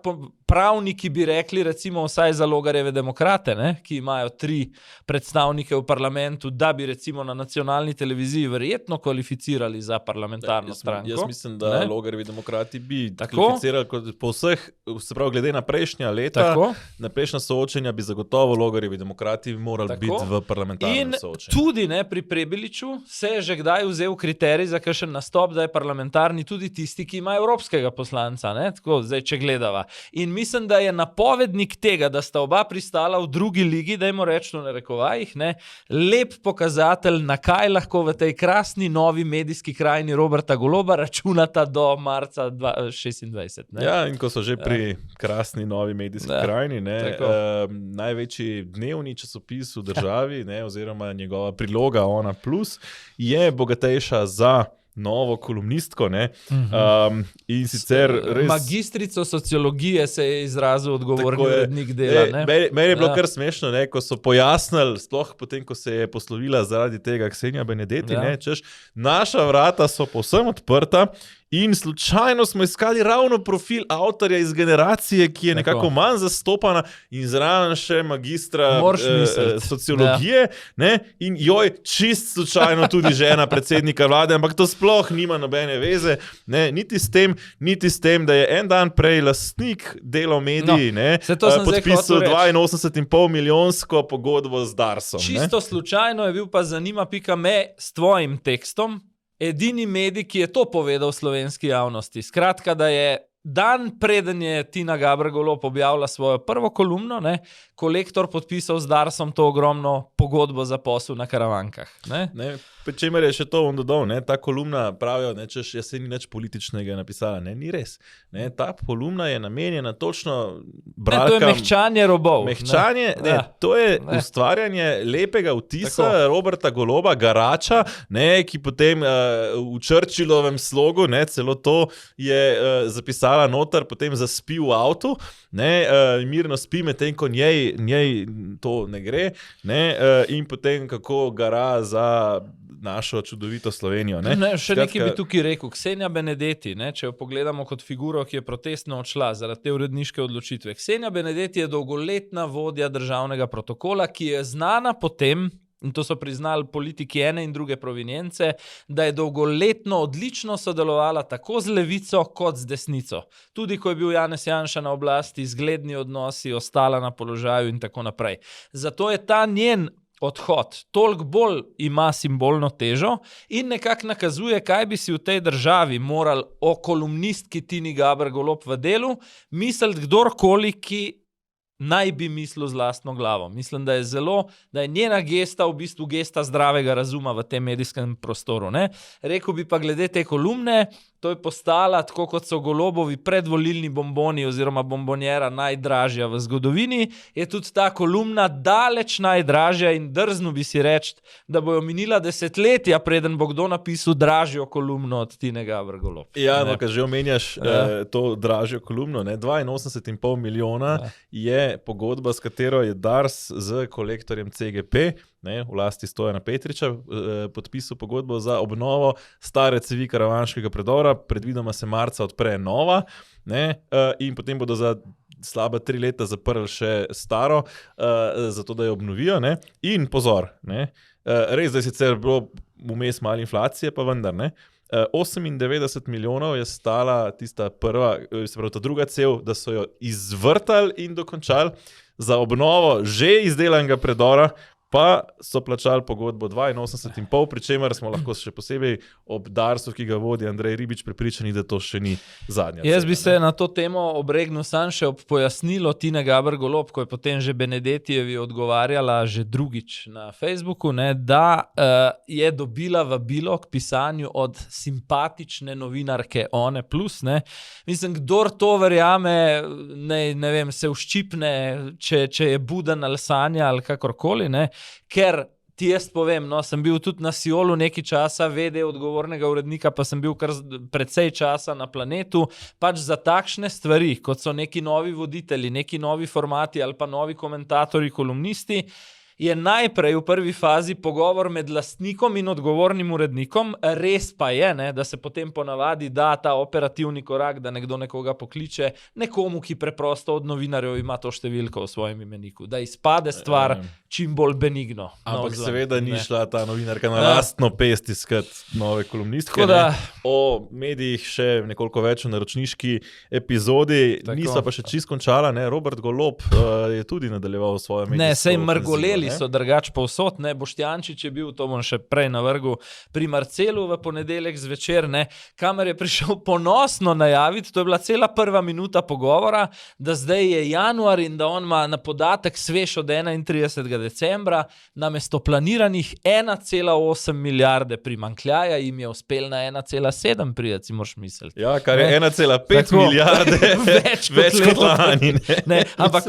pravniki bi rekli, recimo vsaj za Logarjeve demokrate, ne, ki imajo 3 predstavnike v parlamentu, da bi recimo na nacionalni televiziji verjetno kvalificirali za parlamentarno stranko.
Jaz mislim, da Logarjevi demokrati bi kvalificirali po vseh, se pravi glede na prejšnja leta, na prejšnja soočenja bi zagotovo Logarjevi demokrati morali biti v parlamentarnem soočenju. In tudi ne, pri Prebiliču se je že kdaj vzel kriterij za kakšen nastop, da je parlamentarni tudi tisti, ki ima evropskega poslanca, ne, tako zdaj, če gledava. In mislim, da je napovednik tega, da sta oba pristala v drugi ligi, dajmo reči v narekovajih, ne, lep pokazatelj, na kaj lahko v tej krasni novi medijski krajini Roberta Goloba računata do marca 2026. Ne. Ja, in ko so že pri krasni novi medijski krajini, ne, največji dnevni časopis v državi, ne, oziroma njegova priloga Ona Plus je bogatejša za novo kolumnistko, ne, in sicer res...
Magistrico sociologije se je izrazil odgovorni urednik Dela, ne.
Meni je bilo kar smešno, ne, ko so pojasnili, sploh potem, ko se je poslovila zaradi tega Ksenija Benedetti, ne, češ, naša vrata so povsem odprta in slučajno smo iskali ravno profil avtorja iz generacije, ki je nekako manj zastopana in zraven še magistra sociologije, ne, in joj, čist slučajno tudi žena predsednika vlade, ampak to sploh nima nobene veze, ne, niti s tem, da je en dan prej lastnik Delov mediji, podpisal 82,5 milijonsko pogodbo z Darsom.
Čisto slučajno je bil pa Zanima.me s tvojim tekstom edini medij, ki je to povedal slovenski javnosti. Skratka, da je dan preden je Tina Gaber Golob objavila svojo prvo kolumno, ne, Kolektor podpisal z Darsom to ogromno pogodbo za posel na Karavankah. Ne,
pri čemer je še to on dodal, ne, ta kolumna pravijo, ne, češ, jaz se ni nič političnega napisala, ne, ni res. Ne, ta kolumna je namenjena točno bralkam.
To je mehčanje robov.
To je ustvarjanje lepega vtisa Roberta Goloba, garača, ne, ki potem v Churchillovem slogu, ne, celo to je zapisala noter, potem zaspi v avtu, ne, mirno spi, medtem ko njej to ne gre, ne, in potem kako gara za našo čudovito Slovenijo. Ne?
Še nekaj bi tukaj rekel. Ksenija Benedetti, ne, če jo pogledamo kot figuro, ki je protestno odšla zaradi te uredniške odločitve. Ksenija Benedetti je dolgoletna vodja državnega protokola, ki je znana po tem, in to so priznali politiki ene in druge provenience, da je dolgoletno odlično sodelovala tako z levico kot z desnico. Tudi ko je bil Janez Janša na oblasti, zgledni odnosi, ostala na položaju in tako naprej. Zato je ta njen odhod toliko bolj ima simbolno težo in nekako nakazuje, kaj bi si v tej državi moral o kolumnistki Tini Gaber Golob v Delu misliti kdorkoli, ki naj bi mislil z lastno glavo. Mislim, da je njena gesta v bistvu gesta zdravega razuma v tem medijskem prostoru. Ne? Rekel bi pa glede te kolumne, to je postala, tako kot so Golobovi predvolilni bomboni oziroma bombonjera najdražja v zgodovini, je tudi ta kolumna daleč najdražja in drzno bi si reči, da bojo minila desetletja, preden bo kdo napisal dražjo kolumno od Tine Gaber Golob.
Ja, no, kad že omenjaš to dražjo kolumno, 82,5 milijona je pogodba, s katero je Dars z kolektorjem CGP, v lasti Stojana Petriča, podpisal pogodbo za obnovo stare cevi Karavanškega predora, predvidoma se marca odpre nova, in potem bodo za slaba 3 leta zaprli še staro, zato da jo obnovijo. In pozor, res, da je sicer bilo vmes malo inflacije, pa vendar, 98 milijonov je stala tista prva, se pravi ta druga cev, da so jo izvrtali in dokončali, za obnovo že izdelanega predora, pa so plačali pogodbo 82,5, pri čemer smo lahko še posebej ob Darsu, ki ga vodi Andrej Ribič, prepričani, da to še ni zadnja.
Jaz bi se na to temo obregnil sam še ob pojasnilo Tine Gaber Golob, ko je potem že Benedetijevi odgovarjala že drugič na Facebooku, da je dobila vabilo k pisanju od simpatične novinarke One Plus. Mislim, kdor to verjame, ne vem, se uščipne, če je buden ali sanja ali kakorkoli, ker ti jaz povem, sem bil tudi na Siolu nekaj časa, VD odgovornega urednika, pa sem bil kar precej časa na Planetu, pač za takšne stvari, kot so neki novi voditelji, neki novi formati ali pa novi komentatorji, kolumnisti, je najprej v prvi fazi pogovor med lastnikom in odgovornim urednikom, res pa je, da se potem ponavadi da ta operativni korak, da nekdo nekoga pokliče nekomu, ki preprosto od novinarjev ima to številko v svojem imeniku, da izpade stvar čim bolj benigno.
Ampak seveda ni šla ta novinarka na lastno pest iskati nove kolumnistke. O medijih še nekoliko več v naročniški epizodi, nisva pa še čisto končala, Robert Golob je tudi nadaljeval svojo medijsko.
Sej mrgoleli so drugač povsod, Boštjančič je bil, to bom še prej navrgel, pri Marcelu v ponedeljek zvečer, kamer je prišel ponosno najaviti, to je bila cela prva minuta pogovora, da zdaj je januar in da on ima na podatek svež od 31. decembra, namesto planiranih 1,8 milijarde primanjkljaja, jim je uspel na 1,7 prijeti, si moraš misliti.
Ja, kar je 1,5 milijarde več kot lani.
Ampak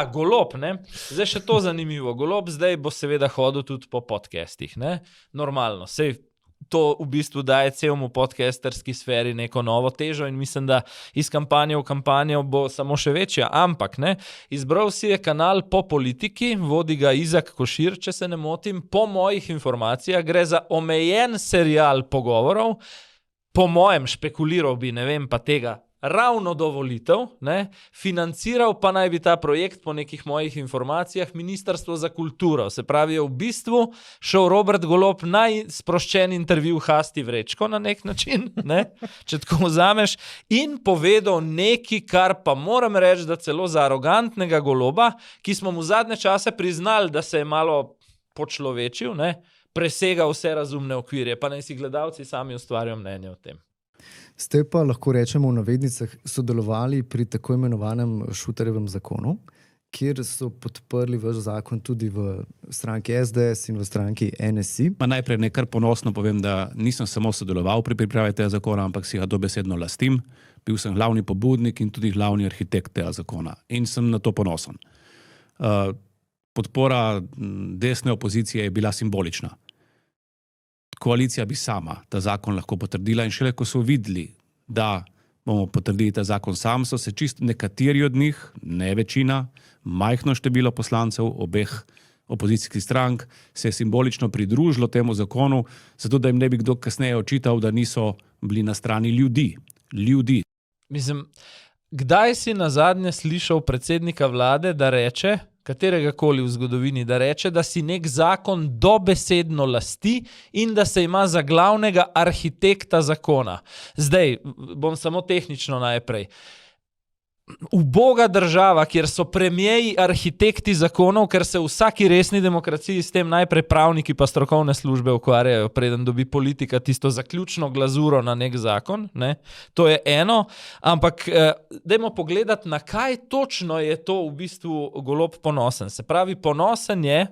Golob, zdaj še to zanimivo, Golob zdaj bo seveda hodil tudi po podcastih, normalno, sej to v bistvu daje celemu podcasterski sferi neko novo težo in mislim, da iz kampanje v kampanjo bo samo še večja, ampak izbral si je kanal Po politiki, vodi ga Izak Košir, če se ne motim, po mojih informacijah gre za omejen serial pogovorov, po mojem špekuliral bi, ne vem pa tega, ravno do volitev, financiral pa naj bi ta projekt po nekih mojih informacijah Ministrstvo za kulturo. Se pravi, je v bistvu šel Robert Golob najsproščen intervju Hasti Vrečko na nek način, če tako vzameš, in povedal nekaj, kar pa moram reči, da celo za arogantnega Goloba, ki smo mu zadnje čase priznali, da se je malo počlovečil, presega vse razumne okvirje, pa naj si gledalci sami ustvarjajo mnenje o tem.
Ste pa, lahko rečemo v navednicah, sodelovali pri tako imenovanem Šuterjevem zakonu, kjer so podprli vaš zakon tudi v stranki SDS in v stranki NSI.
Najprej nekaj ponosno povem, da nisem samo sodeloval pri pripravi tega zakona, ampak si ga dobesedno lastim. Bil sem glavni pobudnik in tudi glavni arhitekt tega zakona. In sem na to ponosen. Podpora desne opozicije je bila simbolična. Koalicija bi sama ta zakon lahko potrdila in šele ko so videli, da bomo potrdili ta zakon sam, so se čisto nekateri od njih, ne večina, majhno število poslancev obeh opozicijskih strank, se je simbolično pridružilo temu zakonu, zato da jim ne bi kdo kasneje očital, da niso bili na strani ljudi.
Mislim, kdaj si nazadnje slišal predsednika vlade, da reče, kateregakoli v zgodovini, da reče, da si nek zakon dobesedno lasti in da se ima za glavnega arhitekta zakona. Zdaj, bom samo tehnično najprej. uboga država, kjer so premijeji arhitekti zakonov, ker se v vsaki resni demokraciji s tem najprej pravniki pa strokovne službe ukvarjajo, preden dobi politika tisto zaključno glazuro na nek zakon, ne? To je eno, ampak dajmo pogledati, na kaj točno je to v bistvu Golob ponosen. Se pravi, ponosen je,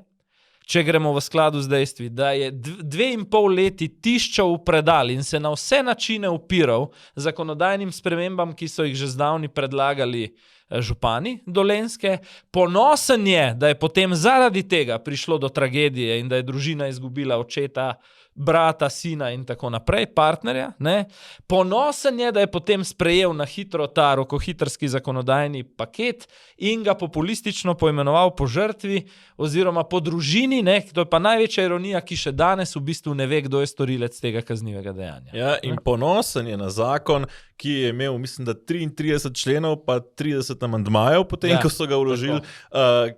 če gremo v skladu z dejstvi, da je 2,5 leti tiščal v predal in se na vse načine upiral zakonodajnim spremembam, ki so jih že zdavni predlagali župani Dolenjske. Ponosen je, da je potem zaradi tega prišlo do tragedije in da je družina izgubila očeta, brata, sina in tako naprej, partnerja. Ne? Ponosen je, da je potem sprejel na hitro ta rokohitrski zakonodajni paket in ga populistično poimenoval po žrtvi oziroma po družini, ne? To je pa največja ironija, ki še danes v bistvu ne ve, kdo je storilec tega kaznivega dejanja.
Ja, in ponosen je na zakon, ki je imel, mislim, da 33 členov pa 30 amandmajev, potem, ko so ga vložili,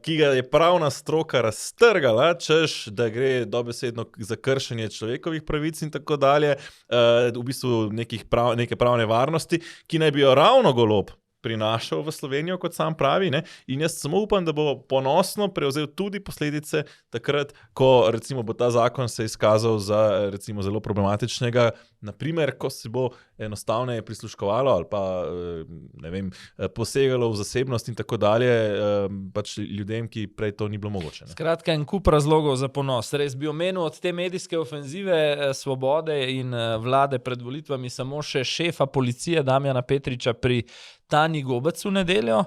ki ga je pravna stroka raztrgala, češ, da gre dobesedno za kršenje človekovih pravic in tako dalje, v bistvu neke pravne varnosti, ki naj bi jo ravno Golob prinašal v Slovenijo, kot sam pravi, ne? In jaz samo upam, da bo ponosno prevzel tudi posledice takrat, ko recimo bo ta zakon se izkazal za recimo zelo problematičnega, naprimer, ko se bo enostavneje prisluškovalo ali pa, ne vem, posegalo v zasebnost in tako dalje, pač ljudem, ki prej to ni bilo mogoče. Ne?
Skratka, en kup razlogov za ponos. Res bi omenil od te medijske ofenzive Svobode in vlade pred volitvami samo še šefa policije Damjana Petriča pri Tanji Gobec v nedeljo,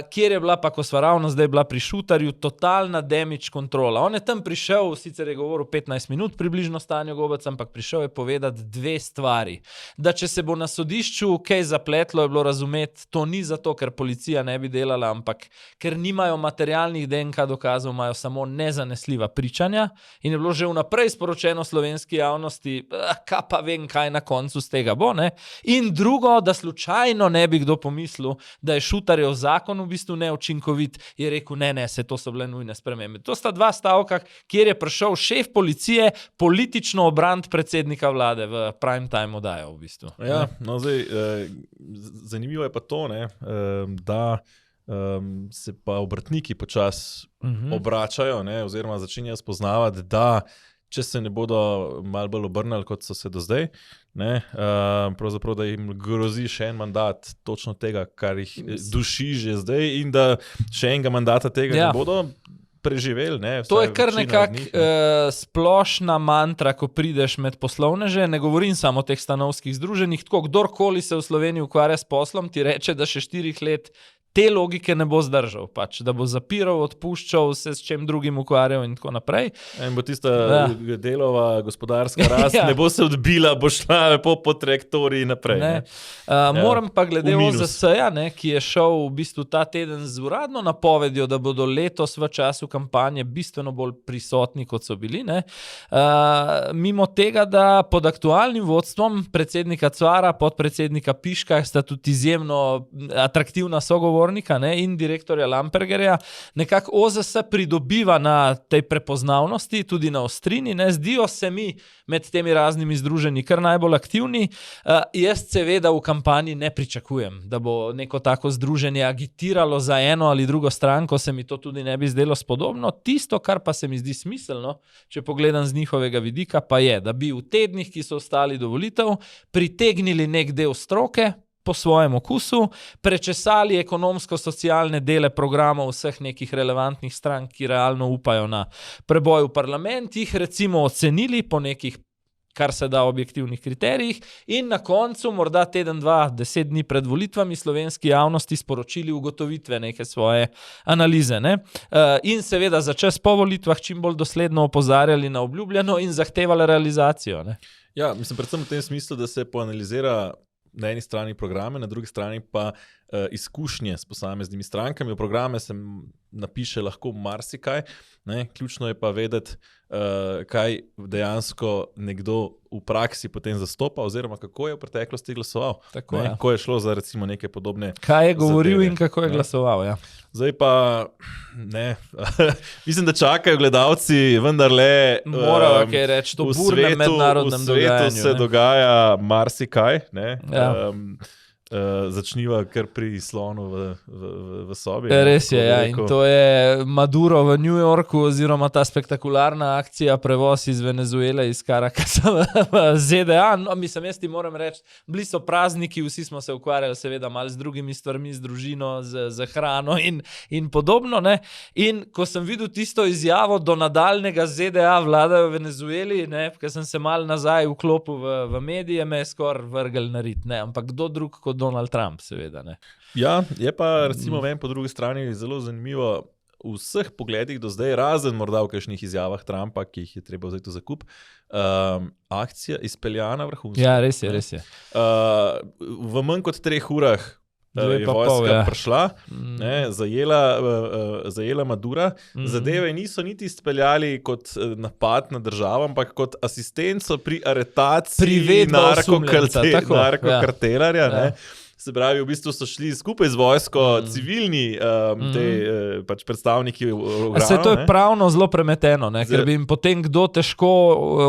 kjer je bila pa, ko sva ravno zdaj bila pri Šutarju, totalna damage kontrola. On je tam prišel, sicer je govoril 15 minut približno s Tanjo Gobec, ampak prišel je povedati 2 stvari. Da če se bo na sodišču kaj zapletlo, je bilo razumeti, to ni zato, ker policija ne bi delala, ampak ker nimajo materialnih DNK dokazov, imajo samo nezanesljiva pričanja in je bilo že vnaprej sporočeno slovenski javnosti, kaj pa vem, kaj na koncu z tega bo, ne? In drugo, da slučajno ne bi kdo pomislil, da je Šutarjev zakon v bistvu neučinkovit, je rekel, ne, se to so bile nujne spremembe. To sta 2 stavka, kjer je prišel šef policije politično obrant predsednika vlade v prime time oddajo v bistvu.
Ja, no zdaj, zanimivo je pa to, ne, da se pa obrtniki počasi obračajo, ne, oziroma začenjajo spoznavati, da če se ne bodo malo bolj obrnili, kot so se do zdaj, ne, pravzaprav, da jim grozi še en mandat točno tega, kar jih duši že zdaj in da še enega mandata tega ne bodo preživeli. Ne,
to je kar nekako splošna mantra, ko prideš med poslovneže, ne govorim samo o teh stanovskih združenjih, tako kdorkoli se v Sloveniji ukvarja s poslom, ti reče, da še 4 let te logike ne bo zdržal, pač, da bo zapiral, odpuščal, se s čem drugim ukvarjal in tako naprej.
In bo tista delova gospodarska rast, ne bo se odbila, bo šla lepo po trajektoriji naprej.
Moram pa glede OZS-ja, ki je šel v bistvu ta teden z uradno napovedjo, da bodo letos v času kampanje bistveno bolj prisotni, kot so bili. Ne? Mimo tega, da pod aktualnim vodstvom predsednika Cara, podpredsednika Piška, sta tudi izjemno atraktivna sogovornika, in direktorja Lampergerja, nekako OZS pridobiva na tej prepoznavnosti, tudi na ostrini, ne, zdijo se mi med temi raznimi združenji kar najbolj aktivni. Jaz seveda v kampanji ne pričakujem, da bo neko tako združenje agitiralo za eno ali drugo stranko, se mi to tudi ne bi zdelo spodobno. Tisto, kar pa se mi zdi smiselno, če pogledam z njihovega vidika, pa je, da bi v tednih, ki so ostali do volitev, pritegnili nek del stroke, po svojem okusu, prečesali ekonomsko-socialne dele programov vseh nekih relevantnih strank, ki realno upajo na preboj v parlament, jih recimo ocenili po nekih, kar se da objektivnih kriterijih in na koncu, morda teden, 2, 10 dni pred volitvami slovenski javnosti sporočili ugotovitve neke svoje analize. Ne? In seveda za čas po volitvah čim bolj dosledno opozarjali na obljubljeno in zahtevali realizacijo. Ne?
Ja, mislim predvsem v tem smislu, da se poanalizira na eni strani programe, na drugi strani pa izkušnje s posameznimi strankami. V programe se napiše lahko marsikaj, ne? Ključno je pa vedeti, kaj dejansko nekdo v praksi potem zastopa, oziroma kako je v preteklosti glasoval.
Tako,
ne? Ko je šlo za recimo neke podobne
kaj je govoril
zadeve,
in kako je glasoval. Ja.
Zdaj pa, ne, mislim, da čakajo gledalci, vendarle
morajo kaj reči, to burnem mednarodnem dogajanju.
V svetu se dogaja marsikaj, ne.
Ja.
začniva kar pri slonu v sobi.
Res je, ja. In to je Maduro v New Yorku, oziroma ta spektakularna akcija, prevoz iz Venezuele, iz Carakasa v ZDA. No, mislim, jaz ti moram reči, bili so prazniki, vsi smo se ukvarjali seveda malo z drugimi stvarmi, z družino, z hrano in podobno. Ne? In ko sem videl tisto izjavo do nadaljnega ZDA vladajo v Venezueli, ker sem se malo nazaj vklopil v medije, me je skoraj vrgel na rit. Ampak kdo drug kot Donald Trump, seveda. Ne.
Ja, je pa recimo meni po drugi strani zelo zanimivo v vseh pogledih do zdaj, razen morda v kakšnih izjavah Trumpa, ki jih je treba vzeti v zakup, akcija izpeljana vrhunsko.
Ja, res je.
V manj kot 3 urah je vojska prišla, zajela Madura. Zadeve niso niti izpeljali kot napad na državo, ampak kot asistenco pri aretaciji narkokartelarja. Se pravi, v bistvu so šli skupaj z vojsko civilni predstavniki organov.
To je pravno zelo premeteno, ker bi jim potem kdo težko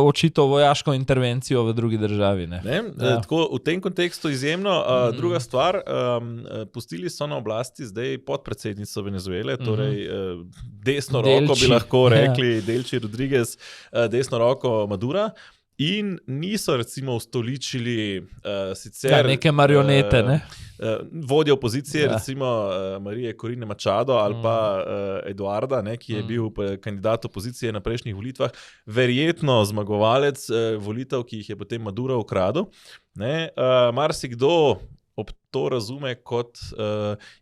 očital vojaško intervencijo v drugi državi.
Tako, v tem kontekstu izjemno. Druga stvar, pustili so na oblasti zdaj podpredsednico Venezuele, torej desno roko bi lahko rekli, Delči Rodriguez, desno roko Madura. In niso recimo ustoličili sicer
neke marionete,
vodje opozicije, recimo Marije Corine Machado ali pa Eduarda, ki je bil kandidat opozicije na prejšnjih volitvah, verjetno zmagovalec volitev, ki jih je potem Maduro ukradel. Marsikdo ob to razume kot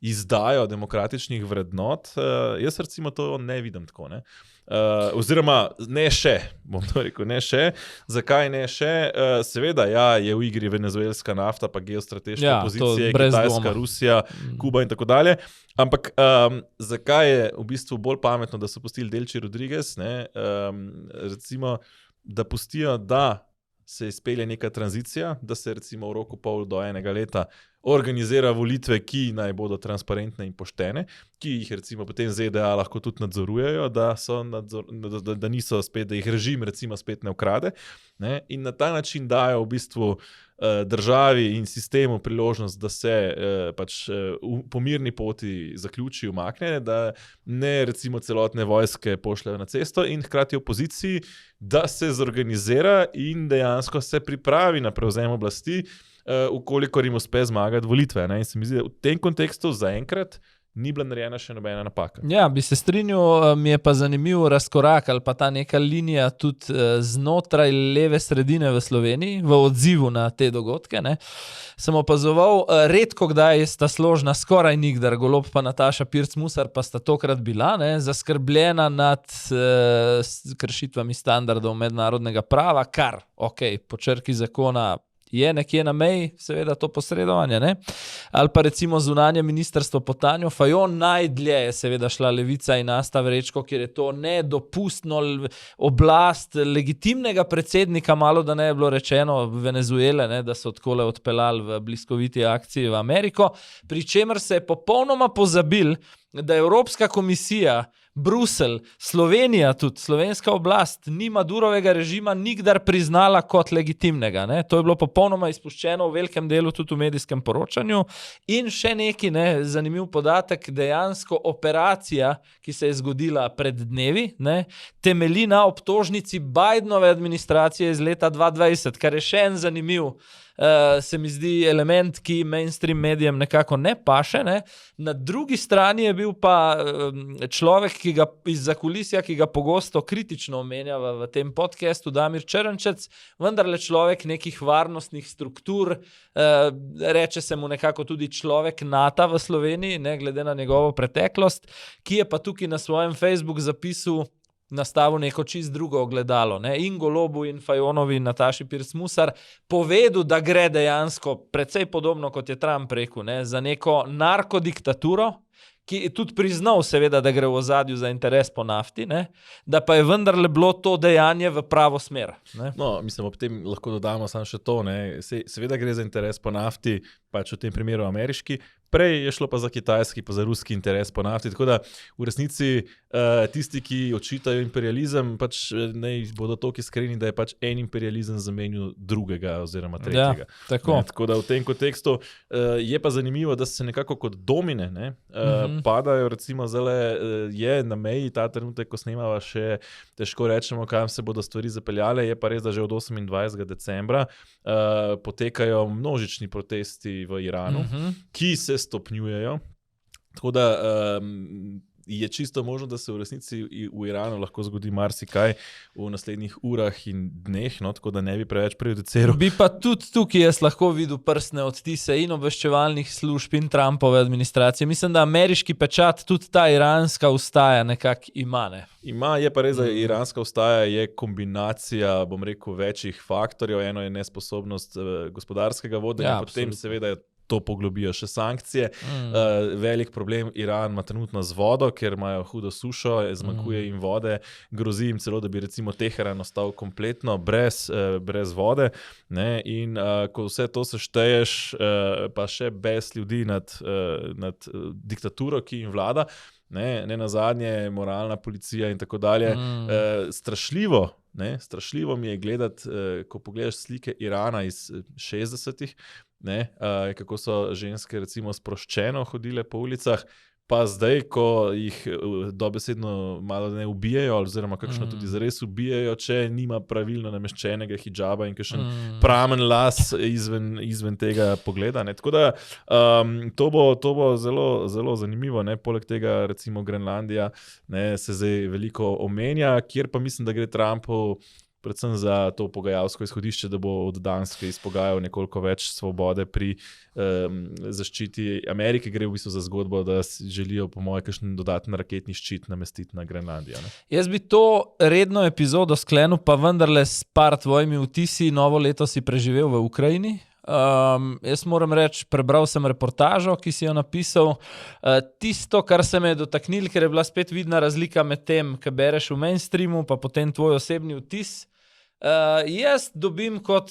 izdajo demokratičnih vrednot. Jaz recimo to ne vidim tako, oziroma ne še, bom to rekel, ne še. Zakaj ne še? Seveda, je v igri venezuelska nafta, pa geostrateške pozicije, Kitajska, Rusija, Kuba in tako dalje. Ampak zakaj je v bistvu bolj pametno, da so pustili Delči Rodriguez, recimo, da pustijo, da se izpelje neka tranzicija, da se recimo v roku pol do 1 leta organizira volitve, ki naj bodo transparentne in poštene, ki jih recimo potem ZDA lahko tudi nadzorujejo, da niso spet, da jih režim recimo spet ne ukrade, in na ta način dajo v bistvu državi in sistemu priložnost, da se po mirni poti zaključi, umakne, da ne recimo celotne vojske pošljajo na cesto in hkrati opoziciji, da se zorganizira in dejansko se pripravi na prevzem oblasti, ukolikor jim uspe zmagati volitve. In se mi zdi, da v tem kontekstu zaenkrat ni bila narejena še nobena napaka.
Ja, bi se strinjal, mi je pa zanimiv razkorak ali pa ta neka linija tudi znotraj leve sredine v Sloveniji, v odzivu na te dogodke. Sem opazoval, redko kdaj sta složna, skoraj nikdar, Golob pa Nataša Pirc Musar pa sta tokrat bila zaskrbljena nad kršitvami standardov mednarodnega prava, kar, po črki zakona je nekje na meji, seveda to posredovanje, ali pa recimo zunanje ministrstvo pod Tanjo Fajon, najdlje je seveda šla Levica in Asta Vrečko, kjer je to nedopustno oblast legitimnega predsednika, malo da ne je bilo rečeno Venezuele, da so takole odpeljali v bliskoviti akciji v Ameriko, pri čemer se je popolnoma pozabil, da Evropska komisija, Bruselj, Slovenija tudi, slovenska oblast, ni Madurovega režima nikdar priznala kot legitimnega. To je bilo popolnoma izpuščeno v velikem delu tudi v medijskem poročanju. In še neki zanimiv podatek, dejansko operacija, ki se je zgodila pred dnevi, temelji na obtožnici Bidenove administracije iz leta 2020, kar je še en zanimiv se mi zdi element, ki mainstream medijem nekako ne paše. Na drugi strani je bil pa človek, ki ga iz zakulisja, ki ga pogosto kritično omenja v tem podcastu, Damir Črnčec, vendarle človek nekih varnostnih struktur, reče se mu nekako tudi človek NATO v Sloveniji, ne glede na njegovo preteklost, ki je pa tukaj na svojem Facebook zapisu nastavil neko čist drugo ogledalo. In Golobu in Fajonovi in Nataši Pirc Musar povedal, da gre dejansko precej podobno, kot je Trump rekel, za neko narkodiktaturo, ki je tudi priznal seveda, da gre v ozadju za interes po nafti, da pa je vendarle bilo to dejanje v pravo smer.
No, mislim, ob tem lahko dodamo samo še to. Seveda gre za interes po nafti, pač v tem primeru ameriški, prej je šlo pa za kitajski, pa za ruski interes po nafti. Tako da v resnici tisti, ki očitajo imperializem, pač ne bodo toliko iskreni, da je pač en imperializem zamenil drugega oziroma tretjega.
Ja, tako.
Tako da v tem kontekstu je pa zanimivo, da se nekako kot domine padajo, recimo zdaj je na meji ta trenutek, ko snemava, še težko rečemo, kam se bodo stvari zapeljale, je pa res, da že od 28. decembra potekajo množični protesti v Iranu, ki se stopnjujejo. Tako da je čisto možno, da se v resnici v Iranu lahko zgodi marsikaj v naslednjih urah in dneh, no, tako da ne bi preveč prejudiciral.
Bi pa tudi tukaj jaz lahko videl prstne odtise in obveščevalnih služb in Trumpove administracije. Mislim, da ameriški pečat tudi ta iranska ustaja nekako ima, ne?
Ima, je pa res, da iranska ustaja je kombinacija, bom rekel, večjih faktorjev. Eno je nesposobnost gospodarskega vodenja, potem seveda to poglobijo še sankcije. Velik problem Iran ima trenutno z vodo, ker imajo hudo sušo, zmanjkuje jim vode, grozi jim celo, da bi recimo Teheran ostal kompletno brez vode. Ne? In ko vse to sešteješ, pa še bez ljudi nad diktaturo, ki jim vlada, ne nazadnje moralna policija in tako dalje, strašljivo mi je gledati, ko pogledaš slike Irana iz 60-ih, kako so ženske recimo sproščeno hodile po ulicah, pa zdaj, ko jih dobesedno malo ne ubijajo, oziroma kakšno tudi zares ubijajo, če nima pravilno nameščenega hidžaba in kakšen pramen las izven tega pogleda. Ne. Tako da to bo zelo, zelo zanimivo. Ne. Poleg tega recimo Grenlandija se zdaj veliko omenja, kjer pa mislim, da gre Trumpu predvsem za to pogajalsko izhodišče, da bo od Danske izpogajal nekoliko več svobode pri zaščiti Amerike. Gre v bistvu za zgodbo, da želijo po moje kakšen dodaten raketni ščit namestiti na Grenlandijo. Ne?
Jaz bi to redno epizodo sklenil, pa vendarle s par tvojimi vtisi. Novo leto si preživel v Ukrajini. Jaz moram reči, prebral sem reportažo, ki si jo napisal. Tisto, kar se me je dotaknil, ker je bila spet vidna razlika med tem, kaj bereš v mainstreamu, pa potem tvoj osebni vtis. Jaz dobim kot,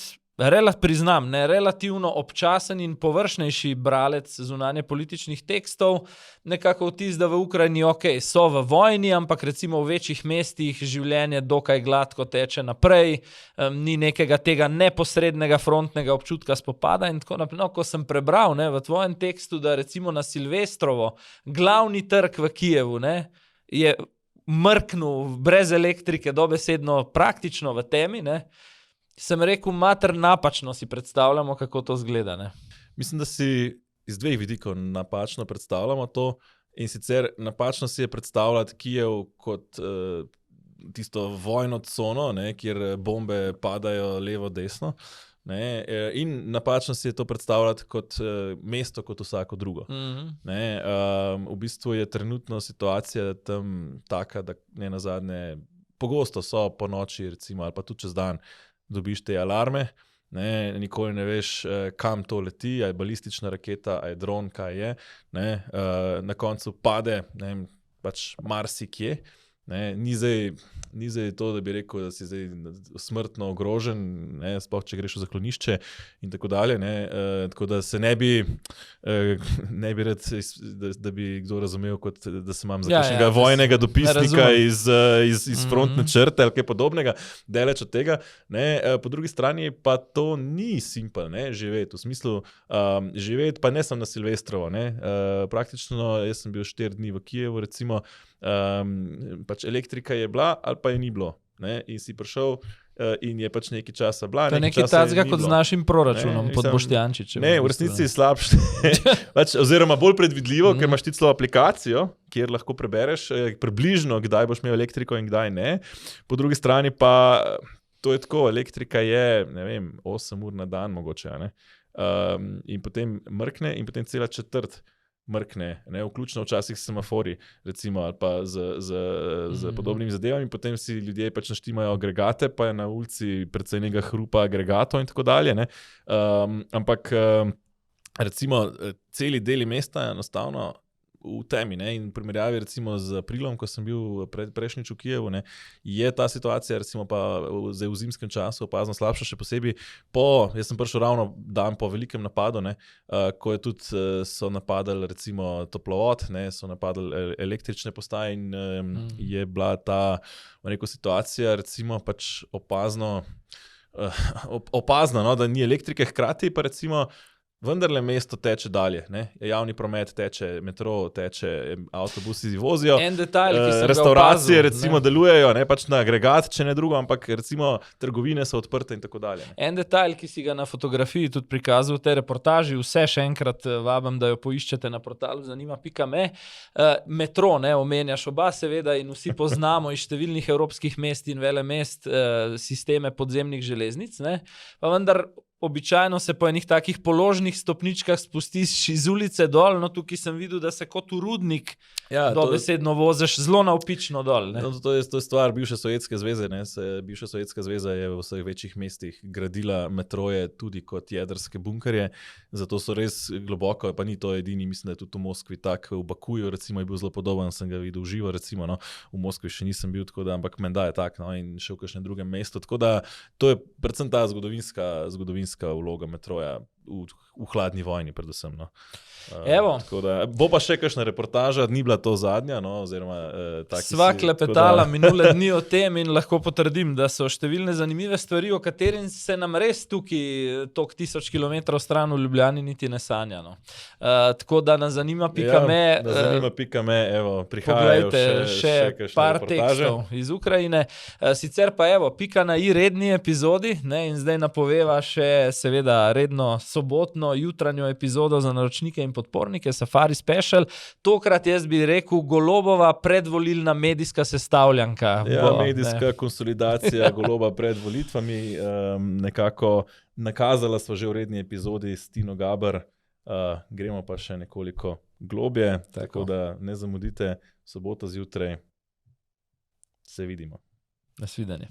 priznam, relativno občasen in površnejši bralec zunanje političnih tekstov, nekako vtis, da v Ukrajini so v vojni, ampak recimo v večjih mestih življenje dokaj gladko teče naprej, ni nekega tega neposrednega frontnega občutka spopada in tako naprej. No, ko sem prebral v tvojem tekstu, da recimo na Silvestrovo glavni trg v Kijevu je mrknil brez elektrike, dobesedno praktično v temi, sem rekel, mater, napačno si predstavljamo, kako to zgleda. Ne?
Mislim, da si iz dveh vidikov napačno predstavljamo to, in sicer napačno si je predstavljati Kijev kot tisto vojno cono, kjer bombe padajo levo, desno, in napačno si je to predstavljati kot mesto, kot vsako drugo. V bistvu je trenutno situacija tam taka, da ne nazadnje pogosto so po noči recimo, ali pa tudi čez dan dobiš te alarme, nikoli ne veš, kam to leti, a je balistična raketa, a je dron, kaj je. Na koncu pade pač marsikje. Ni zdaj to, da bi rekel, da si zdaj smrtno ogrožen, sploh če greš v zaklonišče in tako dalje. Tako da se ne bi rad, da bi kdo razumel, kot da se imam za kakšnega vojnega dopisnika iz frontne črte ali kaj podobnega, daleč od tega. Po drugi strani pa to ni simpel živeti, v smislu živeti pa ne samo na Silvestrovo. Praktično jaz sem bil 4 dni v Kijevu, recimo, pač elektrika je bila ali pa je ni bilo. In si prišel in je pač nekaj časa bila.
To je nekaj tacga kot z našim proračunom pod Boštjančičem.
Ne, v resnici je slabše. Oziroma bolj predvidljivo, ker imaš ti celo aplikacijo, kjer lahko prebereš približno, kdaj boš imel elektriko in kdaj ne. Po drugi strani pa to je tako, elektrika je, 8 ur na dan mogoče. In potem mrkne in potem cela četrt mrkne, vključno včasih s semafori, recimo, ali pa z podobnimi zadevami, potem si ljudje pač naštimajo agregate, pa je na ulici precej nekega hrupa agregatov in tako dalje. Ampak recimo celi deli mesta enostavno v temi. Ne? In v primerjavi recimo z aprilom, ko sem bil prejšnjič v Kijevu, ne, je ta situacija recimo pa zdaj v zimskem času opazno slabša, še posebej jaz sem prišel ravno dan po velikem napadu, ne, ko je tudi so napadali recimo toplovod, ne, so napadali električne postaje in je bila ta situacija recimo pač opazna, no, da ni elektrike, hkrati pa recimo vendarle mesto teče dalje, ne? Javni promet teče, metro teče, avtobusi vozijo, restauracije recimo delujejo, ne pač na agregat, če ne drugo, ampak recimo trgovine so odprte in tako dalje.
En detalj, ki si ga na fotografiji tudi prikazal v tej reportaži, vse še enkrat vabim, da jo poiščete na portalu zanima.me. Metro, ne, omenjaš oba seveda in vsi poznamo iz številnih evropskih mest in velemest sisteme podzemnih železnic, ne, pa vendar običajno se po enih takih položnih stopničkah spustiš iz ulice dol, no tukaj sem videl, da se kot v rudnik dobesedno voziš zelo navpično dol. Ne?
No, to je stvar bivše Sovjetske zveze. Bivša Sovjetska zveza je v vseh večjih mestih gradila metroje tudi kot jedrske bunkerje, zato so res globoko, pa ni to edini, mislim, da je tudi v Moskvi tak, v Bakuju recimo je bil zelo podoben, sem ga videl živo recimo, no, v Moskvi še nisem bil, tako da, ampak menda je tak, no, in še v kakšnem drugem mestu, tako da to je predvsem ta zgodovinska vloga metroja v hladni vojni predvsem. No. Bo pa še kakšna reportaža, ni bila to zadnja, no, oziroma
sva klepetala minule dni o tem in lahko potrdim, da so številne zanimive stvari, o katerim se nam res tukaj tok 1000 kilometrov stran v Ljubljani niti ne sanja. No. Tako da na zanima.me
na zanima.me, evo, prihajajo še
par tekstov iz Ukrajine. Sicer pa evo, pika na i redni epizodi, ne, in zdaj napoveva še seveda redno sobotno jutranjo epizodo za naročnike in podpornike, Safari Special. Tokrat jaz bi rekel Golobova predvolilna medijska sestavljanka.
Medijska konsolidacija Goloba pred volitvami. Nekako nakazala smo že v redni epizodi s Tino Gaber. Gremo pa še nekoliko globje, tako da ne zamudite, sobota zjutraj se vidimo.
Nasvidenje.